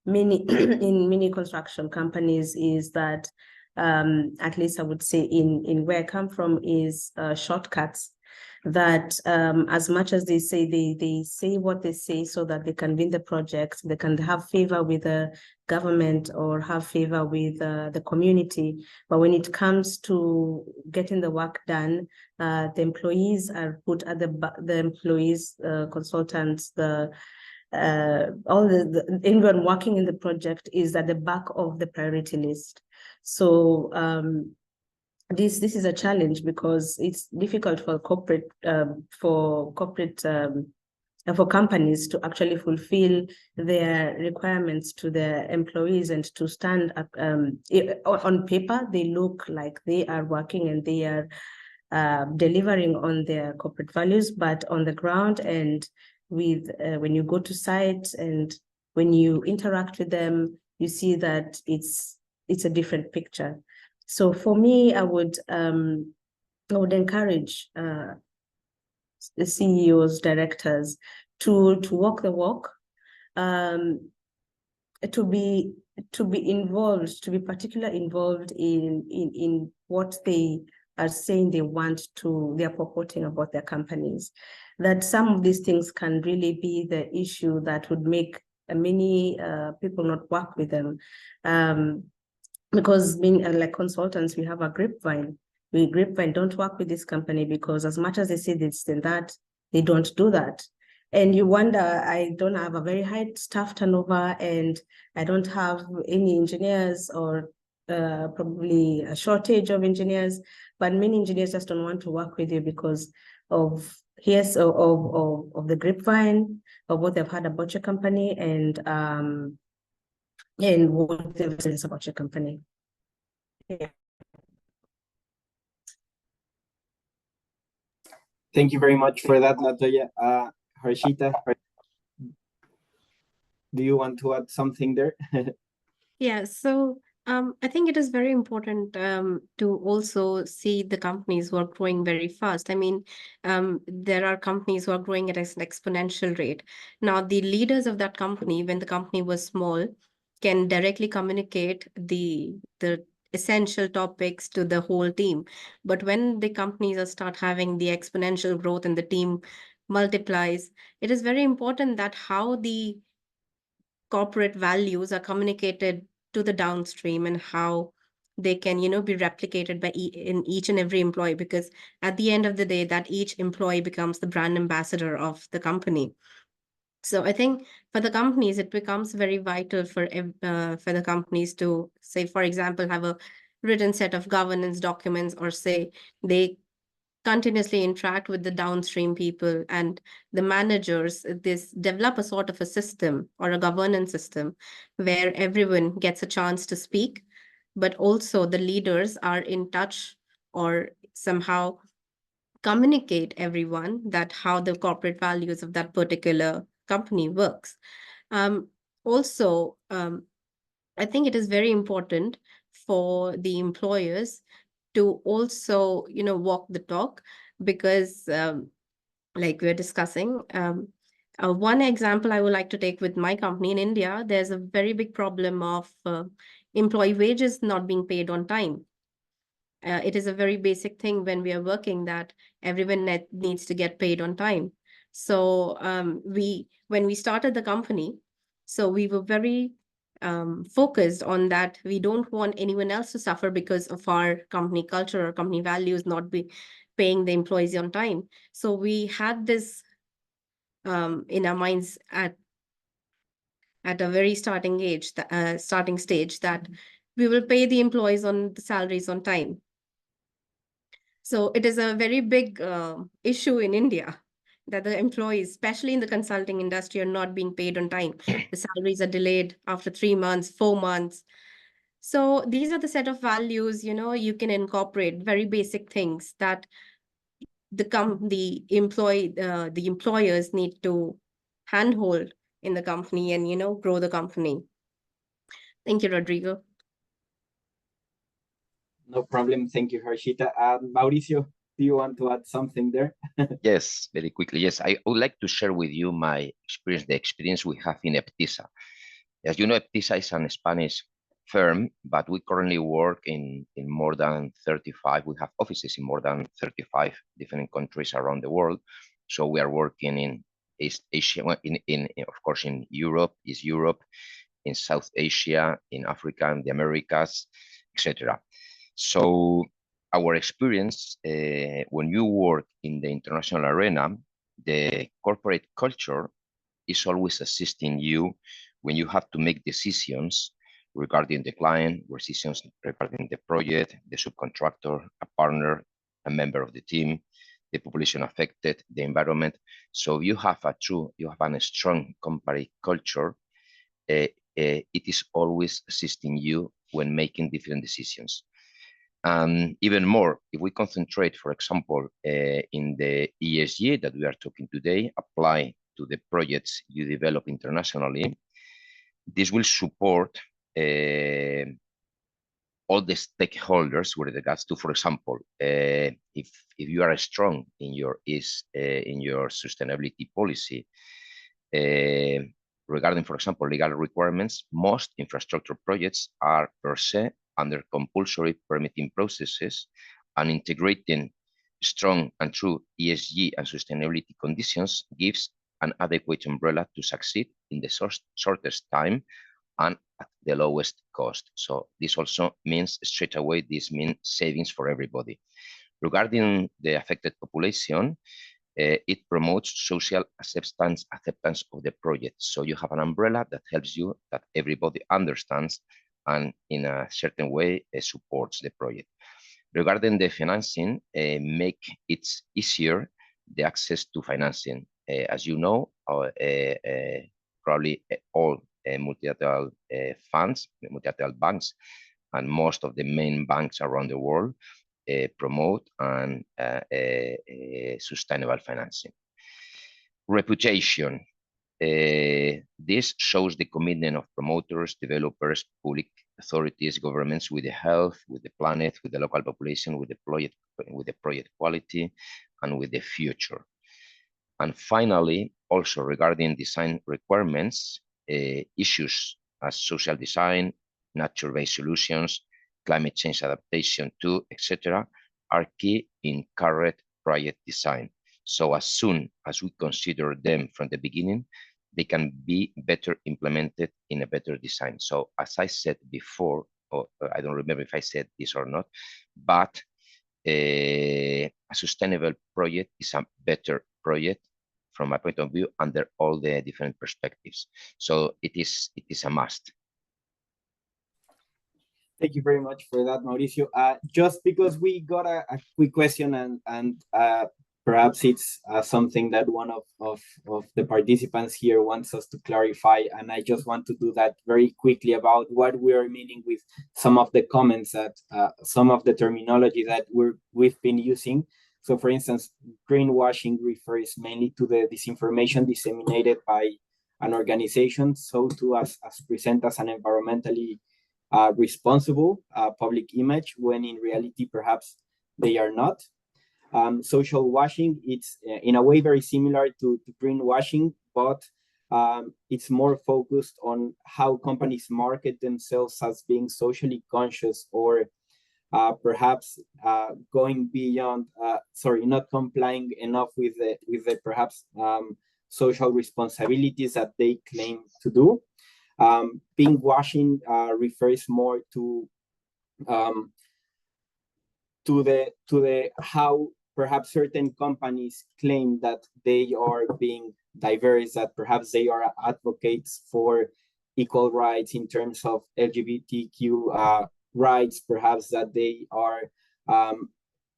Speaker 4: many construction companies is that, at least I would say in where I come from, is shortcuts. That as much as they say what they say so that they can win the project, they can have favor with the government or have favor with the community. But when it comes to getting the work done, the employees are put at the employees, consultants, all the anyone working in the project is at the back of the priority list. So this is a challenge, because it's difficult for for companies to actually fulfill their requirements to their employees and to stand up. On paper, they look like they are working and they are delivering on their corporate values, but on the ground and with when you go to site and when you interact with them, you see that it's a different picture. So for me, I would encourage the CEOs, directors to walk the walk, to be involved, to be particularly involved in what they are saying they are purporting about their companies. That some of these things can really be the issue that would make many people not work with them. Because being like consultants, we have a grapevine. Don't work with this company because as much as they say this and that, they don't do that. And you wonder, I don't have a very high staff turnover and I don't have any engineers or probably a shortage of engineers, but many engineers just don't want to work with you because of of the grapevine of what they've heard about your company and what they've experienced about your company. Yeah.
Speaker 2: Thank you very much for that, LaToya. Harshita, do you want to add something there?
Speaker 5: Yeah, so I think it is very important to also see the companies who are growing very fast. I mean, there are companies who are growing at an exponential rate. Now, the leaders of that company, when the company was small, can directly communicate the essential topics to the whole team. But when the companies start having the exponential growth and the team multiplies, it is very important that how the corporate values are communicated to the downstream and how they can be replicated by in each and every employee, because at the end of the day that each employee becomes the brand ambassador of the company. So I think for the companies it becomes very vital for the companies to, say for example, have a written set of governance documents, or say they continuously interact with the downstream people and the managers, this develop a sort of a system or a governance system where everyone gets a chance to speak, but also the leaders are in touch or somehow communicate everyone that how the corporate values of that particular company works. Also, I think it is very important for the employers to also, walk the talk, because like we're discussing, one example I would like to take with my company in India, there's a very big problem of employee wages not being paid on time. It is a very basic thing when we are working that everyone needs to get paid on time. So when we started the company, so we were very focused on that. We don't want anyone else to suffer because of our company culture or company values not be paying the employees on time. So we had this in our minds at a very starting stage that we will pay the employees on the salaries on time. So it is a very big issue in India that the employees, especially in the consulting industry, are not being paid on time. The salaries are delayed after 3 months, 4 months. So these are the set of values, you can incorporate very basic things that the employers need to handhold in the company and, grow the company. Thank you, Rodrigo.
Speaker 2: No problem. Thank you, Harshita. Mauricio, do you want to add something there?
Speaker 6: Yes, very quickly. Yes, I would like to share with you my experience, the experience we have in EPTISA. As you know, EPTISA is a Spanish firm, but we currently work in more than 35. We have offices in more than 35 different countries around the world. So we are working in East Asia, of course, in Europe, East Europe, in South Asia, in Africa, and the Americas, etc. So our experience when you work in the international arena, the corporate culture is always assisting you when you have to make decisions regarding the client, decisions regarding the project, the subcontractor, a partner, a member of the team, the population affected, the environment. So you have a strong company culture. It is always assisting you when making different decisions. Even more, if we concentrate, for example, in the ESG that we are talking today, apply to the projects you develop internationally, this will support all the stakeholders with regards to, for example, if you are strong in your sustainability policy, regarding, for example, legal requirements, most infrastructure projects are per se under compulsory permitting processes, and integrating strong and true ESG and sustainability conditions gives an adequate umbrella to succeed in the shortest time and at the lowest cost. So this also means straight away, this means savings for everybody. Regarding the affected population, it promotes social acceptance of the project. So you have an umbrella that helps you, that everybody understands and in a certain way supports the project. Regarding the financing, make it easier the access to financing. As you know, probably all multilateral funds, multilateral banks, and most of the main banks around the world promote and sustainable financing. Reputation. This shows the commitment of promoters, developers, public authorities, governments with the health, with the planet, with the local population, with the project quality, and with the future. And finally, also regarding design requirements, issues as social design, nature-based solutions, climate change adaptation too, etc., are key in current project design. So as soon as we consider them from the beginning, they can be better implemented in a better design. So as I said before, or I don't remember if I said this or not, but a sustainable project is a better project from my point of view under all the different perspectives. So it is a must.
Speaker 2: Thank you very much for that, Mauricio. Just because we got a quick question and perhaps it's something that one of the participants here wants us to clarify, and I just want to do that very quickly about what we are meaning with some of the comments that some of the terminology that we've been using. So for instance, greenwashing refers mainly to the disinformation disseminated by an organization so to as present as an environmentally responsible public image, when in reality perhaps they are not. Social washing, it's in a way very similar to greenwashing, but it's more focused on how companies market themselves as being socially conscious, or perhaps going beyond, not complying enough with the perhaps social responsibilities that they claim to do. Pinkwashing refers more to the how perhaps certain companies claim that they are being diverse, that perhaps they are advocates for equal rights in terms of LGBTQ rights, perhaps that they are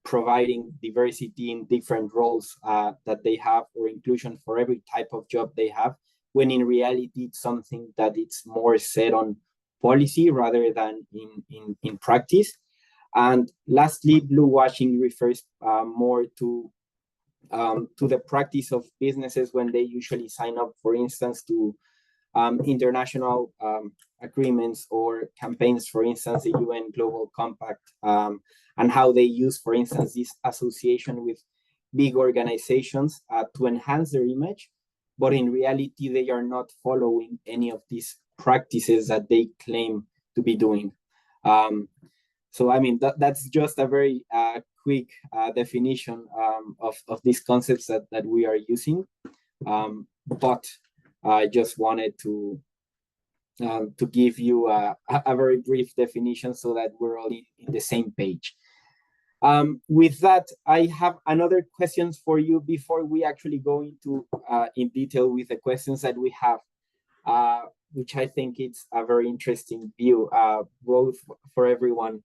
Speaker 2: providing diversity in different roles that they have, or inclusion for every type of job they have, when in reality it's something that it's more set on policy rather than in practice. And lastly, blue washing refers more to the practice of businesses when they usually sign up, for instance, to international agreements or campaigns, for instance, the UN Global Compact, and how they use, for instance, this association with big organizations to enhance their image, but in reality, they are not following any of these practices that they claim to be doing. So, I mean, that's just a very quick definition of these concepts that we are using. But I just wanted to give you a very brief definition so that we're all in the same page. With that, I have another questions for you before we actually go into in detail with the questions that we have, which I think it's a very interesting view, both for everyone.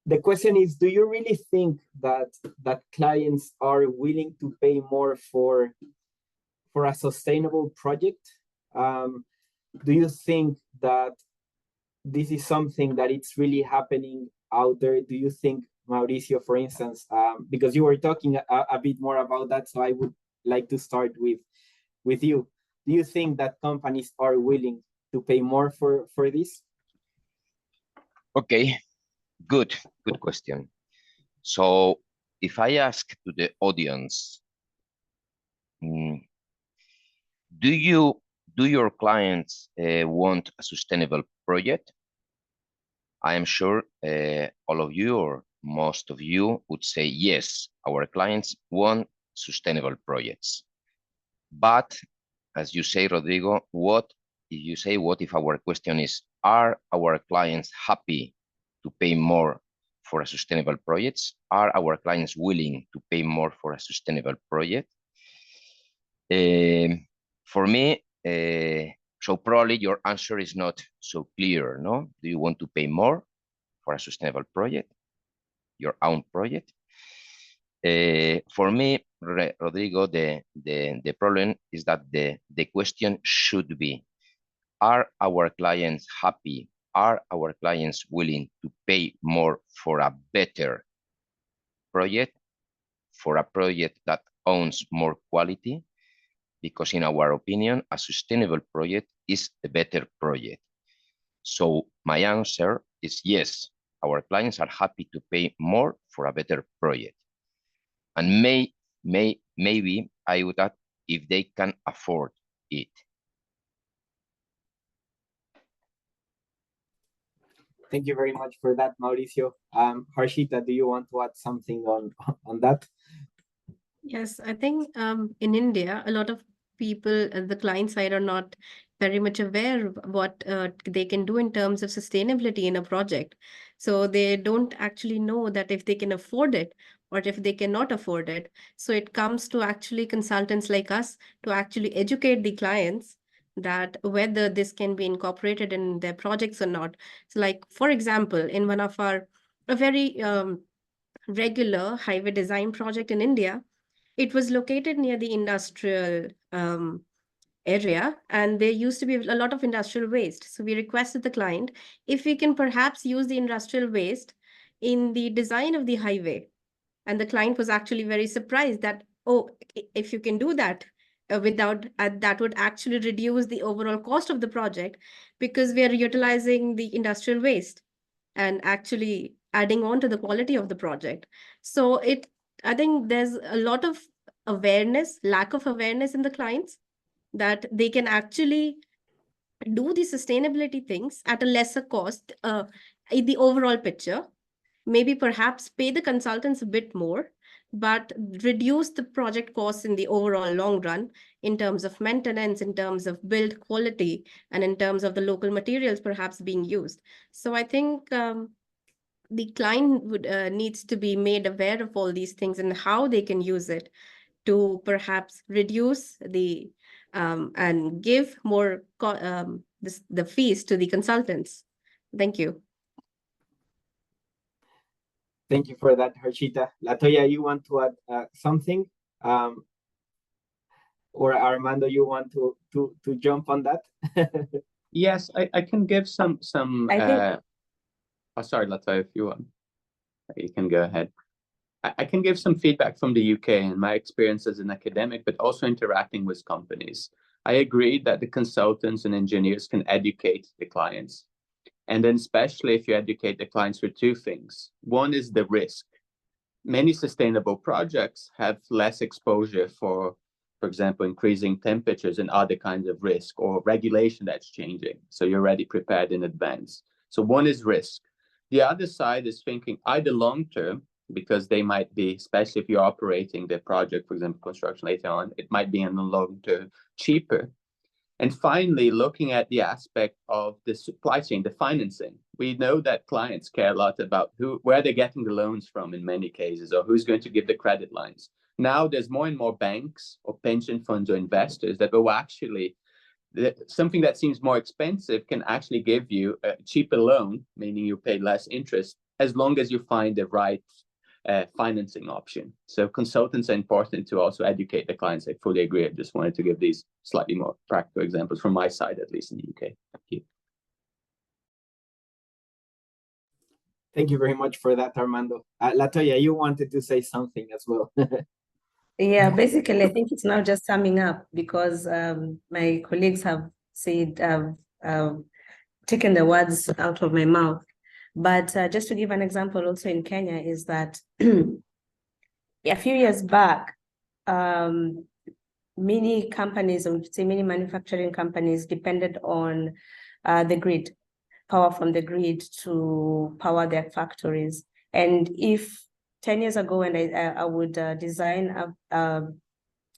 Speaker 2: The question is, do you really think that clients are willing to pay more for a sustainable project? Do you think that this is something that it's really happening out there? Do you think, Mauricio, for instance, because you were talking a bit more about that, so I would like to start with you. Do you think that companies are willing to pay more for this?
Speaker 6: Okay, good question. So if I ask to the audience, do your clients want a sustainable project? I am sure all of you or most of you would say yes, our clients want sustainable projects. But as you say, Rodrigo, what if our question is, are our clients happy to pay more for a sustainable projects? Are our clients willing to pay more for a sustainable project? For me, So probably your answer is not so clear, no? Do you want to pay more for a sustainable project, your own project? For me, Rodrigo, the problem is that the question should be, are our clients happy? Are our clients willing to pay more for a better project, for a project that owns more quality? Because in our opinion, a sustainable project is a better project. So my answer is yes, our clients are happy to pay more for a better project. And maybe I would add, if they can afford it.
Speaker 2: Thank you very much for that, Mauricio. Harshita, do you want to add something on that?
Speaker 5: Yes, I think in India, a lot of people at the client side are not very much aware of what they can do in terms of sustainability in a project. So they don't actually know that if they can afford it or if they cannot afford it. So it comes to actually consultants like us to actually educate the clients that whether this can be incorporated in their projects or not. So like, for example, in one of a very regular highway design project in India, it was located near the industrial area, and there used to be a lot of industrial waste. So we requested the client if we can perhaps use the industrial waste in the design of the highway. And the client was actually very surprised that, oh, if you can do that without that would actually reduce the overall cost of the project, because we are utilizing the industrial waste and actually adding on to the quality of the project. So I think there's a lot of lack of awareness in the clients that they can actually do the sustainability things at a lesser cost in the overall picture. Maybe perhaps pay the consultants a bit more, but reduce the project costs in the overall long run in terms of maintenance, in terms of build quality, and in terms of the local materials perhaps being used. So I think the client would needs to be made aware of all these things and how they can use it to perhaps reduce the and give more the fees to the consultants. Thank you.
Speaker 2: Thank you for that, Harshita. LaToya, you want to add something? Or Armando, you want to jump on that?
Speaker 3: Yes, I can give some
Speaker 4: I think
Speaker 3: oh, sorry, LaToya, if you want, you can go ahead. I can give some feedback from the UK and my experience as an academic, but also interacting with companies. I agree that the consultants and engineers can educate the clients. And then especially if you educate the clients for two things. One is the risk. Many sustainable projects have less exposure for example, increasing temperatures and other kinds of risk or regulation that's changing. So you're already prepared in advance. So one is risk. The other side is thinking either long-term, because they might be, especially if you're operating the project, for example, construction later on, it might be in the long term cheaper. And finally, looking at the aspect of the supply chain, the financing. We know that clients care a lot about where they're getting the loans from in many cases, or who's going to give the credit lines. Now there's more and more banks or pension funds or investors that will actually, something that seems more expensive can actually give you a cheaper loan, meaning you pay less interest, as long as you find the right financing option. So consultants are important to also educate the clients. I fully agree. I just wanted to give these slightly more practical examples from my side, at least in the UK. Thank you.
Speaker 2: Thank you very much for that, Armando. LaToya, you wanted to say something as well.
Speaker 4: Yeah, basically, I think it's now just summing up because my colleagues have said, taken the words out of my mouth. But just to give an example also in Kenya is that a few years back, many companies, I would say many manufacturing companies depended on the grid, power from the grid to power their factories. And if 10 years ago, when I would design an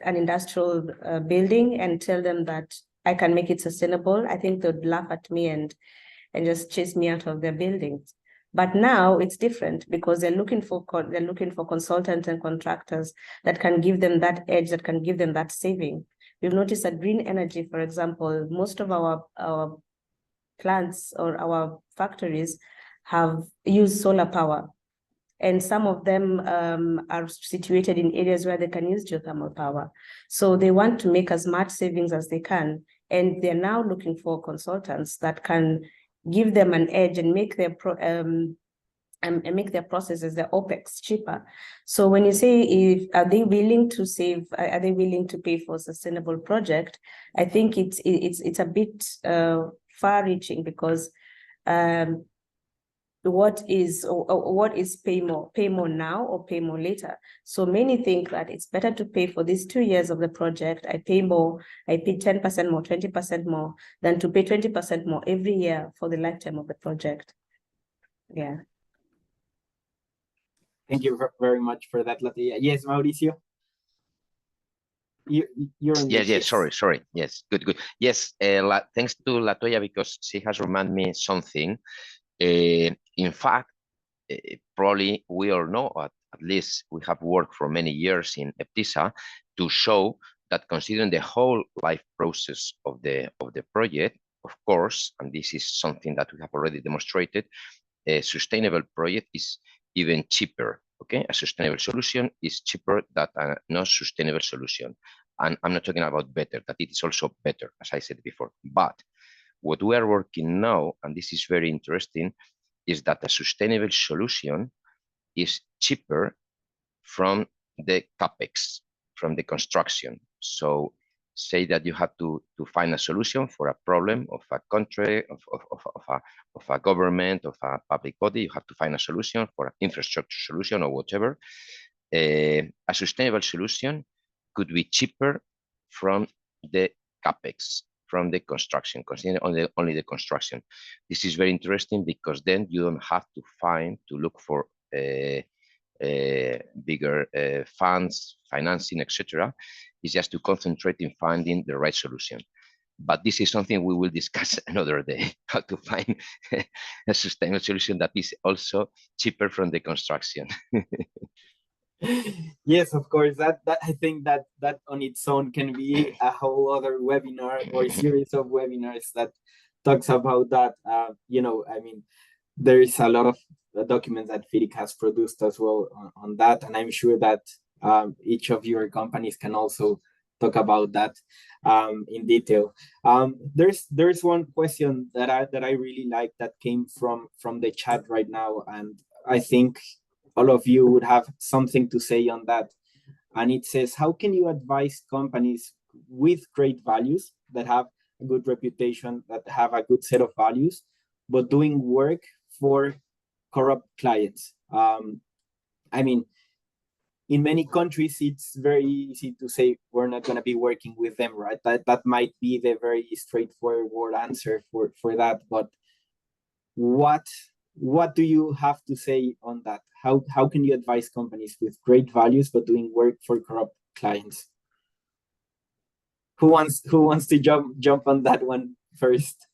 Speaker 4: industrial building and tell them that I can make it sustainable, I think they'd laugh at me and just chase me out of their buildings. But now it's different because they're looking for consultants and contractors that can give them that edge, that can give them that saving. we've noticed that green energy, for example, most of our plants or our factories have used solar power. And some of them are situated in areas where they can use geothermal power. So they want to make as much savings as they can. And they're now looking for consultants that can give them an edge and make their processes, their OPEX, cheaper. So when you say, are they willing to save, are they willing to pay for a sustainable project? I think it's a bit far-reaching, because what is pay more now or pay more later? So many think that it's better to pay for these 2 years of the project. I pay more, I pay 10% more, 20% more, than to pay 20% more every year for the lifetime of the project. Yeah.
Speaker 2: Thank you very much for that, LaToya. Yes, Mauricio? You're on
Speaker 6: Yes, sorry. Yes, good. Yes, thanks to LaToya, because she has reminded me something. In fact, probably we all know, at least we have worked for many years in EPTISA to show that, considering the whole life process of the project, of course, and this is something that we have already demonstrated, a sustainable project is even cheaper. Okay, a sustainable solution is cheaper than a not sustainable solution. And I'm not talking about better, that it is also better, as I said before. But what we are working now, and this is very interesting, is that a sustainable solution is cheaper from the CapEx, from the construction. So say that you have to find a solution for a problem of a country, of a government, of a public body. You have to find a solution for an infrastructure solution or whatever. A sustainable solution could be cheaper from the CapEx, from the construction, considering only the construction. This is very interesting, because then you don't have to look for bigger funds, financing, etc. It's just to concentrate in finding the right solution. But this is something we will discuss another day, how to find a sustainable solution that is also cheaper from the construction.
Speaker 2: Yes, of course. That I think that on its own can be a whole other webinar or series of webinars that talks about that. I mean, there is a lot of documents that FIDIC has produced as well on that, and I'm sure that each of your companies can also talk about that in detail. There's one question that I really like that came from the chat right now, and I think all of you would have something to say on that. And it says, how can you advise companies with great values, that have a good reputation, that have a good set of values, but doing work for corrupt clients? I mean, in many countries, it's very easy to say we're not going to be working with them, right? That might be the very straightforward answer for that. But what do you have to say on that? How can you advise companies with great values but doing work for corrupt clients? Who wants to jump on that one first?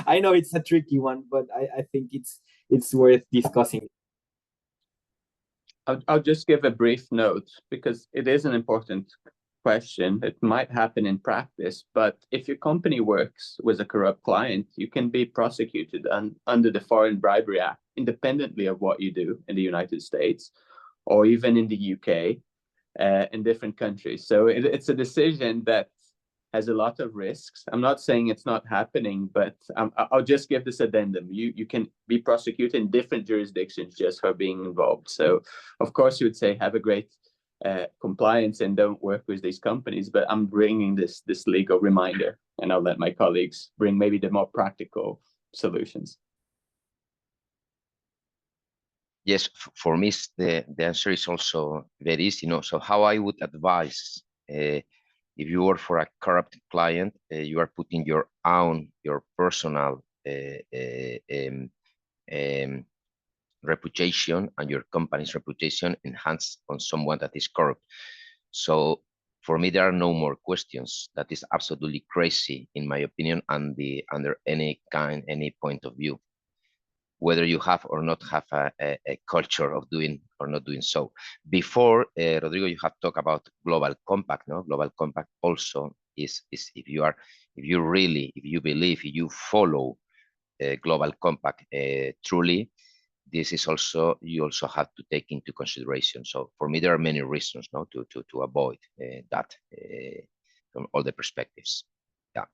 Speaker 2: I know it's a tricky one, but I think it's worth discussing.
Speaker 3: I'll just give a brief note, because it is an important question. It might happen in practice, but if your company works with a corrupt client, you can be prosecuted under the Foreign Bribery Act, independently of what you do in the United States or even in the UK, in different countries. So it's a decision that has a lot of risks. I'm not saying it's not happening, but I'll just give this addendum. You can be prosecuted in different jurisdictions just for being involved. So of course you would say have a great compliance and don't work with these companies, but I'm bringing this legal reminder, and I'll let my colleagues bring maybe the more practical solutions.
Speaker 6: Yes, for me, the answer is also very easy. So how I would advise, if you work for a corrupt client, you are putting your personal reputation and your company's reputation in hands on someone that is corrupt. So for me, there are no more questions. That is absolutely crazy, in my opinion, and under any point of view. whether you have or not have a culture of doing or not doing so. Before, Rodrigo, you have talked about global compact. No, global compact also is if you believe, if you follow global compact truly, this is also, you also have to take into consideration. So for me, there are many reasons, no, to avoid that from all the perspectives. Yeah.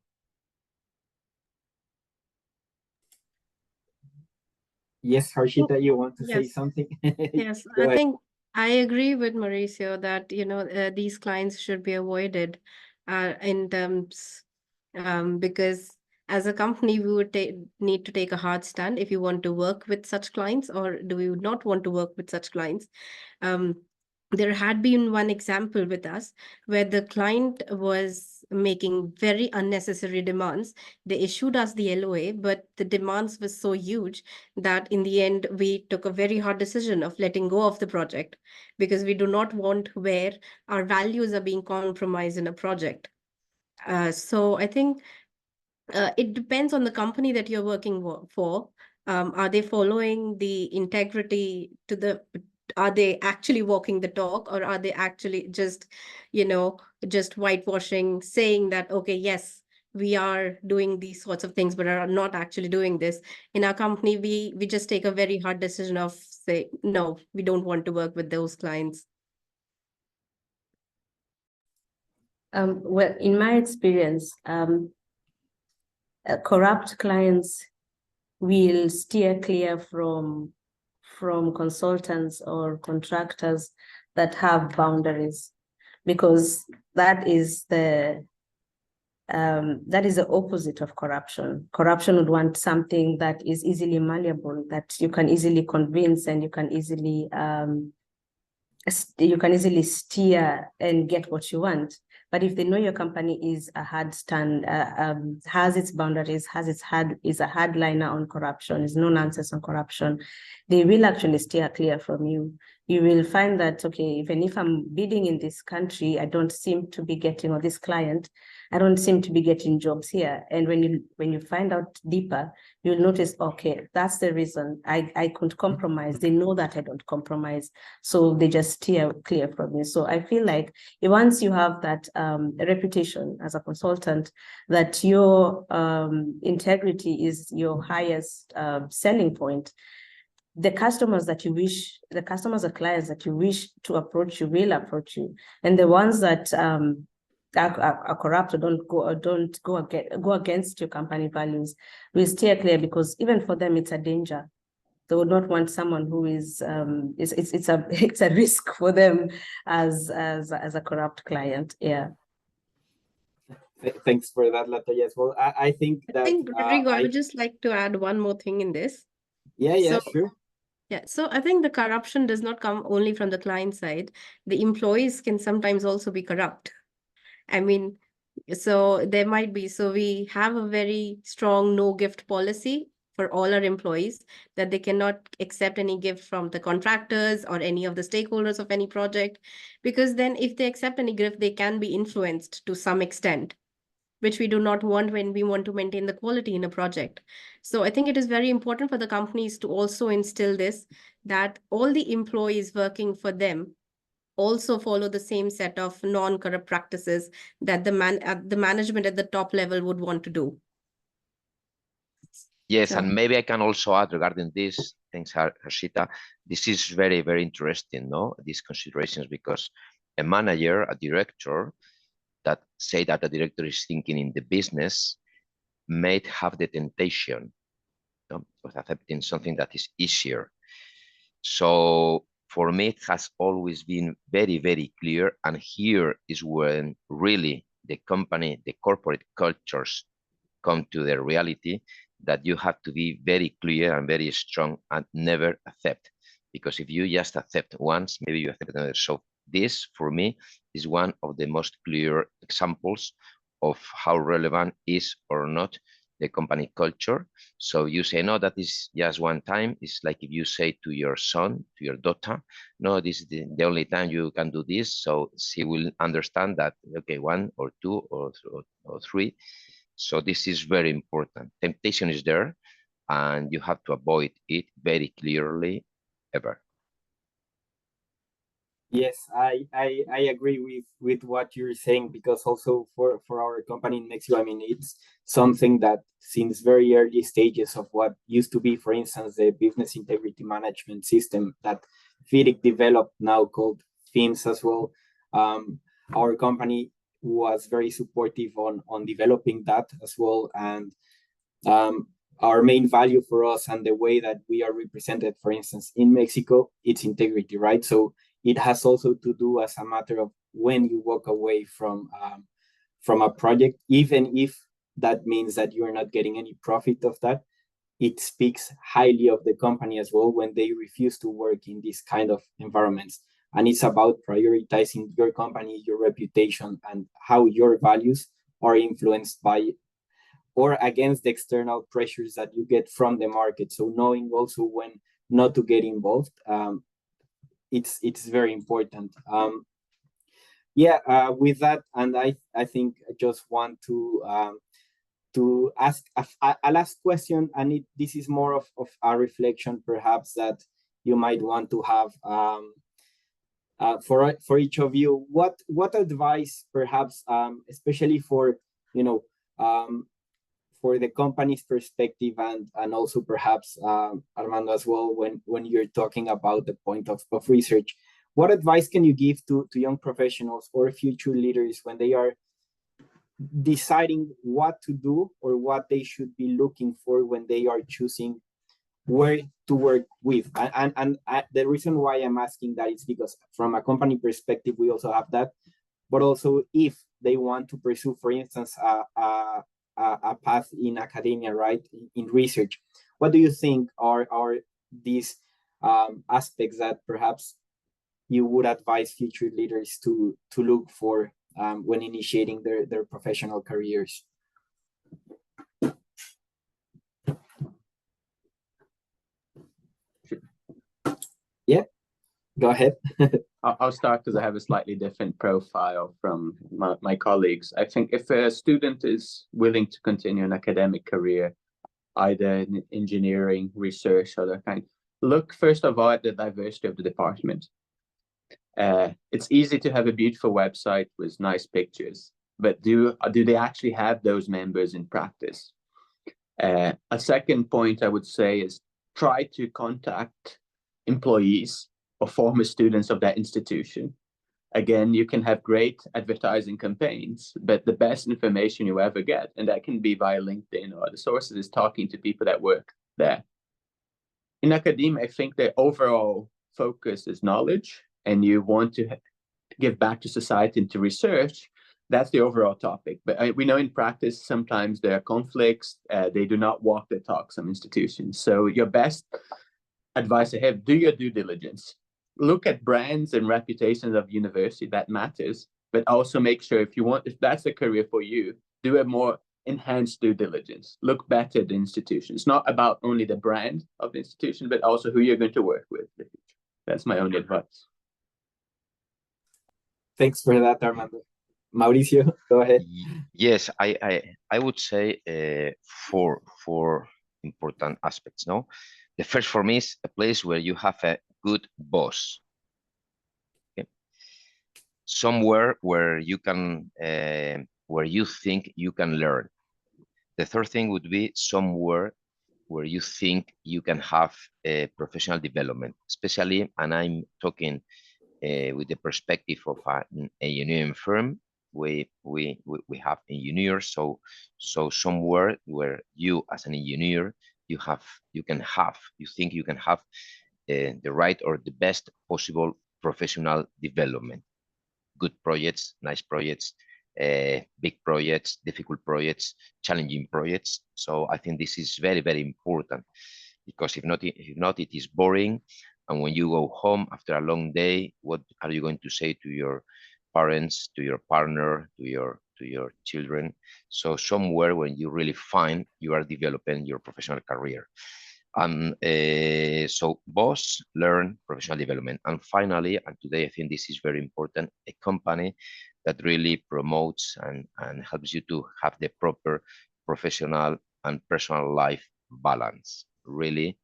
Speaker 2: Yes, Harshita, you want to say
Speaker 5: Yes.
Speaker 2: something?
Speaker 5: Yes,
Speaker 2: Go
Speaker 5: I
Speaker 2: ahead.
Speaker 5: think I agree with Mauricio that, these clients should be avoided in terms because as a company, we would need to take a hard stand if you want to work with such clients, or do we not want to work with such clients. There had been one example with us where the client was making very unnecessary demands. They issued us the LOA, but the demands were so huge that in the end, we took a very hard decision of letting go of the project because we do not want where our values are being compromised in a project. So I think it depends on the company that you're working for. Are they following the integrity to the, are they actually walking the talk, or are they actually just, just whitewashing, saying that, okay, yes, we are doing these sorts of things, but are not actually doing this. In our company, we just take a very hard decision of say, no, we don't want to work with those clients.
Speaker 4: Well, in my experience, corrupt clients will steer clear from consultants or contractors that have boundaries, because that is the opposite of corruption. Corruption would want something that is easily malleable, that you can easily convince, and you can easily steer and get what you want. But if they know your company is a hard stand, has its boundaries, is a hardliner on corruption, is no nonsense on corruption, they will actually steer clear from you. You will find that, okay, even if I'm bidding in this country, I don't seem to be getting, or this client, I don't seem to be getting jobs here. And when you find out deeper, you'll notice, okay, that's the reason I couldn't compromise. They know that I don't compromise, so they just steer clear from me. So I feel like once you have that reputation as a consultant, that your integrity is your highest selling point, the customers or clients that you wish to approach you will approach you. And the ones that are corrupt or don't go against your company values will steer clear, because even for them it's a danger. They would not want someone who is it's a risk for them as a corrupt client. Yeah.
Speaker 2: Thanks for that, LaToya, as well. I think that
Speaker 5: Rodrigo, I would just like to add one more thing in this.
Speaker 2: Yeah, sure.
Speaker 5: Yeah, so I think the corruption does not come only from the client side. The employees can sometimes also be corrupt. I mean, so there might be, so we have a very strong no gift policy for all our employees, that they cannot accept any gift from the contractors or any of the stakeholders of any project, because then if they accept any gift, they can be influenced to some extent, which we do not want when we want to maintain the quality in a project. So I think it is very important for the companies to also instill this, that all the employees working for them also follow the same set of non-corrupt practices that the management at the top level would want to do.
Speaker 6: Yes,
Speaker 5: So,
Speaker 6: and maybe I can also add regarding this, thanks, Harshita. This is very, very interesting, no? These considerations, because a manager, a director, that say that the director is thinking in the business may have the temptation, no, of accepting something that is easier. So for me, it has always been very, very clear. And here is when really the company, the corporate cultures come to the reality, that you have to be very clear and very strong and never accept. Because if you just accept once, maybe you accept another. So this, for me, is one of the most clear examples of how relevant is or not the company culture. So you say, no, that is just one time. It's like if you say to your son, to your daughter, no, this is the only time you can do this. So she will understand that, okay, one or two or three. So this is very important. Temptation is there. and you have to avoid it very clearly ever.
Speaker 2: Yes, I agree with what you're saying, because also for our company in Mexico, I mean, it's something that since very early stages of what used to be, for instance, the business integrity management system that FIDIC developed, now called FIMS as well. Our company was very supportive on developing that as well. And our main value for us and the way that we are represented, for instance, in Mexico, it's integrity, right? So it has also to do as a matter of when you walk away from a project, even if that means that you're not getting any profit of that, it speaks highly of the company as well when they refuse to work in these kind of environments. And it's about prioritizing your company, your reputation, and how your values are influenced by or against the external pressures that you get from the market. So knowing also when not to get involved, it's very important. With that, and I think I just want to ask a last question, and this is more of a reflection perhaps that you might want to have for each of you. What advice perhaps, especially for for the company's perspective, and also perhaps Armando as well, when you're talking about the point of research, what advice can you give to young professionals or future leaders when they are deciding what to do or what they should be looking for when they are choosing where to work with? And the reason why I'm asking that is because from a company perspective, we also have that, but also if they want to pursue, for instance, a path in academia, right, in research, what do you think are these aspects that perhaps you would advise future leaders to look for when initiating their professional careers? Yeah, go ahead.
Speaker 3: I'll start because I have a slightly different profile from my colleagues. I think if a student is willing to continue an academic career, either in engineering, research, or other kind, look first of all at the diversity of the department. It's easy to have a beautiful website with nice pictures, but do they actually have those members in practice? A second point I would say is try to contact employees or former students of that institution. Again, you can have great advertising campaigns, but the best information you ever get, and that can be via LinkedIn or other sources, is talking to people that work there. In academia, I think the overall focus is knowledge, and you want to give back to society and to research. That's the overall topic. But we know in practice, sometimes there are conflicts. They do not walk the talk, some institutions. So your best advice I have, do your due diligence. Look at brands and reputations of university, that matters, but also make sure if that's a career for you, do a more enhanced due diligence. Look better at the institution. It's not about only the brand of the institution, but also who you're going to work with in the future. That's my only advice.
Speaker 2: Thanks for that, Armando. Mauricio, go ahead.
Speaker 6: Yes, I would say four important aspects. No, the first for me is a place where you have a good boss. Okay? Somewhere where you can where you think you can learn. The third thing would be somewhere where you think you can have a professional development, especially, and I'm talking with the perspective of an engineering firm. We have engineers, so somewhere where you as an engineer you think you can have the right or the best possible professional development, good projects, nice projects, big projects, difficult projects, challenging projects. So I think this is very, very important, because if not, it is boring. And when you go home after a long day, what are you going to say to your parents, to your partner, to your children? So somewhere when you really find you are developing your professional career. And so boss, learn, professional development. And finally, and today I think this is very important, a company that really promotes and helps you to have the proper professional and personal life balance. Really,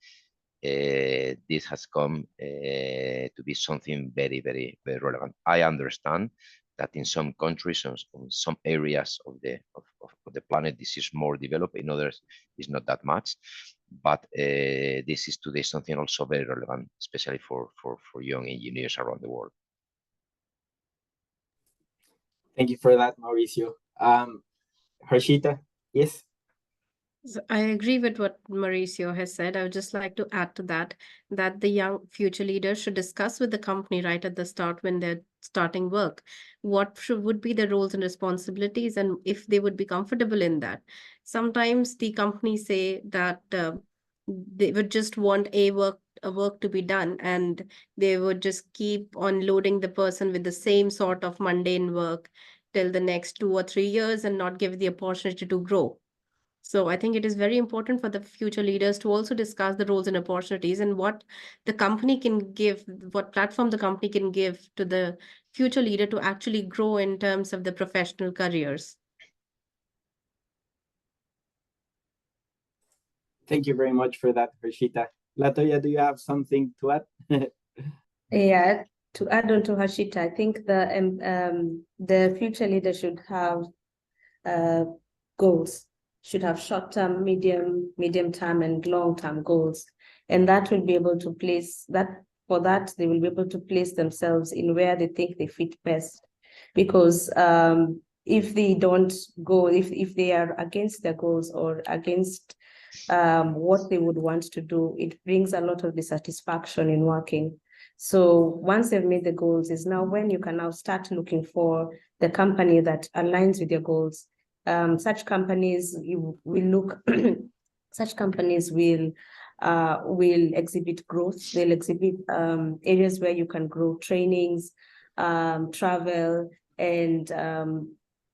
Speaker 6: this has come to be something very, very, very relevant. I understand that in some countries, in some areas of the planet, this is more developed. In others, it's not that much. But this is today something also very relevant, especially for young engineers around the world.
Speaker 2: Thank you for that, Mauricio. Harshita, yes?
Speaker 5: So I agree with what Mauricio has said. I would just like to add to that, that the young future leaders should discuss with the company right at the start when they're starting work, what would be the roles and responsibilities, and if they would be comfortable in that. Sometimes the companies say that they would just want a work to be done, and they would just keep on loading the person with the same sort of mundane work till the next 2 or 3 years and not give the opportunity to grow. So I think it is very important for the future leaders to also discuss the roles and opportunities and what the company can give, what platform the company can give to the future leader to actually grow in terms of the professional careers.
Speaker 2: Thank you very much for that, Harshita. LaToya, do you have something to add?
Speaker 4: Yeah, to add on to Harshita, I think the future leader should have goals, should have short-term, medium-term, and long-term goals. And that will be able to place that, for that, they will be able to place themselves in where they think they fit best. Because if they don't go, if they are against their goals or against what they would want to do, it brings a lot of dissatisfaction in working. So once they've made the goals, is now when you can now start looking for the company that aligns with your goals. Such companies you will look, such companies will exhibit growth. They'll exhibit areas where you can grow, trainings, travel, and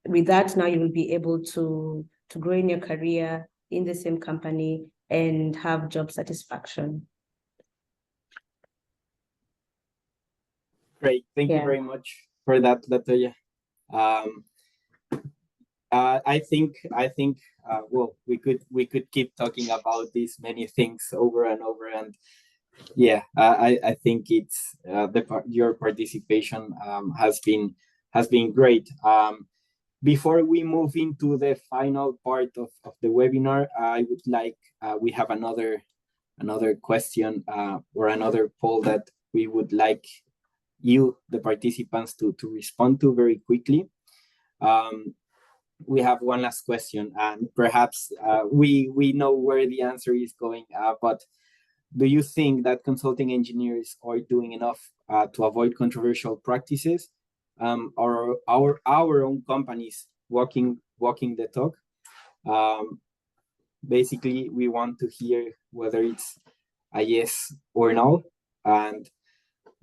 Speaker 4: with that now you will be able to grow in your career in the same company and have job satisfaction.
Speaker 2: Great, thank you very much for that, LaToya. I think well, we could keep talking about these many things over and over, and yeah, I think it's your participation has been great. Before we move into the final part of the webinar, I would like we have another question or another poll that we would like you, the participants, to respond to very quickly. We have one last question, and perhaps we know where the answer is going, but do you think that consulting engineers are doing enough to avoid controversial practices? Or our own companies walking the talk? Basically, we want to hear whether it's a yes or no, and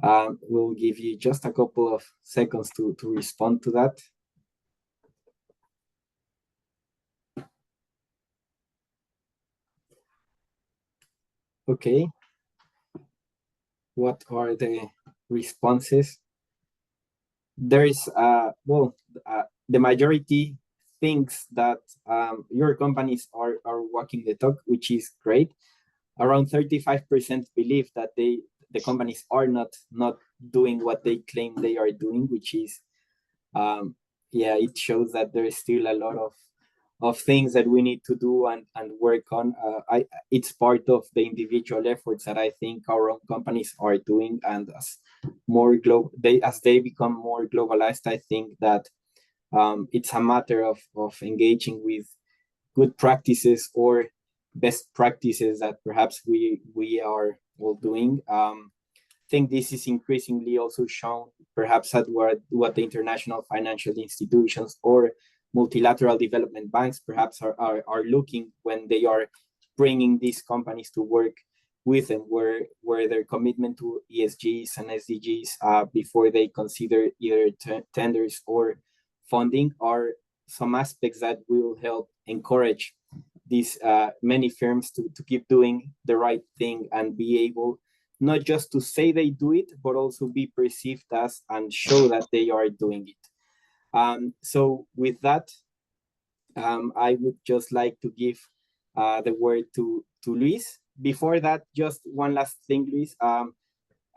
Speaker 2: we'll give you just a couple of seconds to respond to that. Okay. What are the responses? There is the majority thinks that your companies are walking the talk, which is great. Around 35% believe that the companies are not doing what they claim they are doing, which is it shows that there is still a lot of things that we need to do and work on. It's part of the individual efforts that I think our own companies are doing, and as they become more globalized, I think that it's a matter of engaging with good practices or best practices that perhaps we are all doing. I think this is increasingly also shown perhaps at what the international financial institutions or multilateral development banks perhaps are looking when they are bringing these companies to work with them, where their commitment to ESGs and SDGs before they consider either tenders or funding are some aspects that will help encourage these many firms to keep doing the right thing and be able not just to say they do it, but also be perceived as and show that they are doing it. So with that, I would just like to give the word to Luis. Before that, just one last thing, Luis.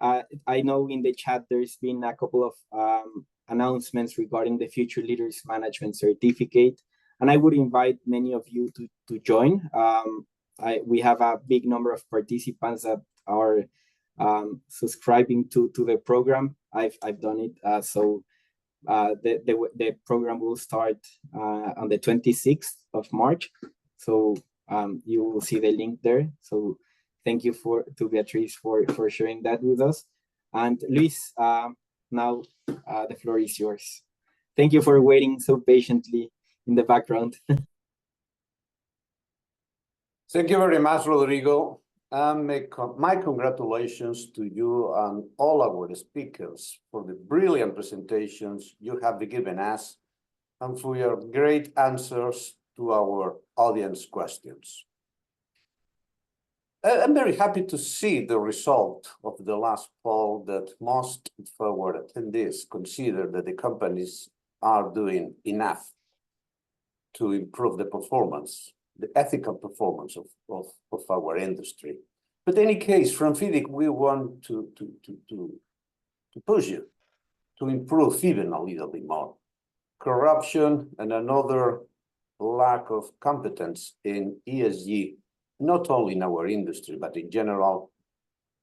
Speaker 2: I know in the chat there's been a couple of announcements regarding the Future Leaders Management Certificate, and I would invite many of you to join. We have a big number of participants that are subscribing to the program. I've done it. So the program will start on the 26th of March. So you will see the link there. So thank you to Beatriz for sharing that with us. And Luis, now the floor is yours. Thank you for waiting so patiently in the background.
Speaker 1: Thank you very much, Rodrigo. My congratulations to you and all our speakers for the brilliant presentations you have given us and for your great answers to our audience questions. I'm very happy to see the result of the last poll that most of our attendees consider that the companies are doing enough to improve the performance, the ethical performance of our industry. But in any case, from FIDIC, we want to push you to improve even a little bit more. Corruption and another lack of competence in ESG, not only in our industry, but in general,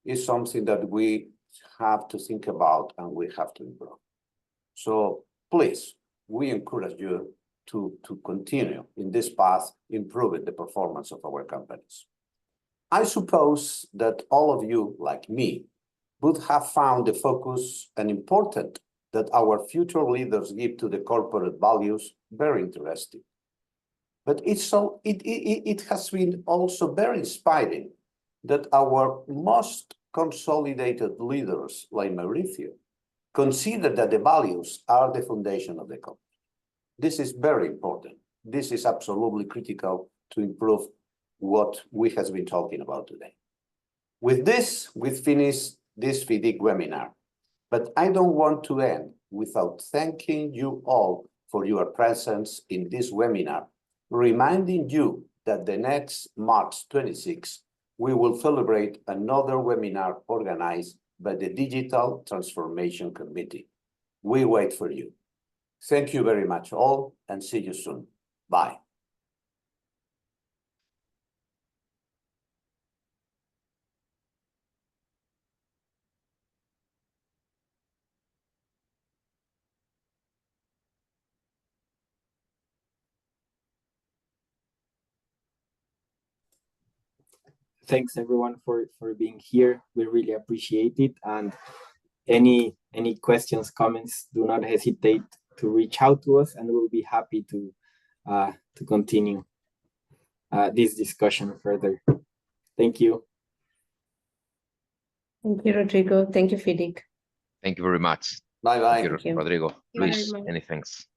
Speaker 1: is something that we have to think about and we have to improve. So please, we encourage you to continue in this path, improving the performance of our companies. I suppose that all of you, like me, would have found the focus and important that our future leaders give to the corporate values very interesting. But it has been also very inspiring that our most consolidated leaders, like Mauricio, consider that the values are the foundation of the company. This is very important. This is absolutely critical to improve what we have been talking about today. With this, we finish this FIDIC webinar, but I don't want to end without thanking you all for your presence in this webinar, reminding you that the next March 26, we will celebrate another webinar organized by the Digital Transformation Committee. We wait for you. Thank you very much all, and see you soon. Bye.
Speaker 2: Thanks everyone for being here. We really appreciate it. And any questions, comments, do not hesitate to reach out to us, and we'll be happy to continue this discussion further. Thank you.
Speaker 4: Thank you, Rodrigo. Thank you, FIDIC.
Speaker 6: Thank you very much.
Speaker 1: Bye-bye.
Speaker 6: Thank you, Rodrigo.
Speaker 5: Very
Speaker 6: Luis,
Speaker 5: much.
Speaker 6: many thanks.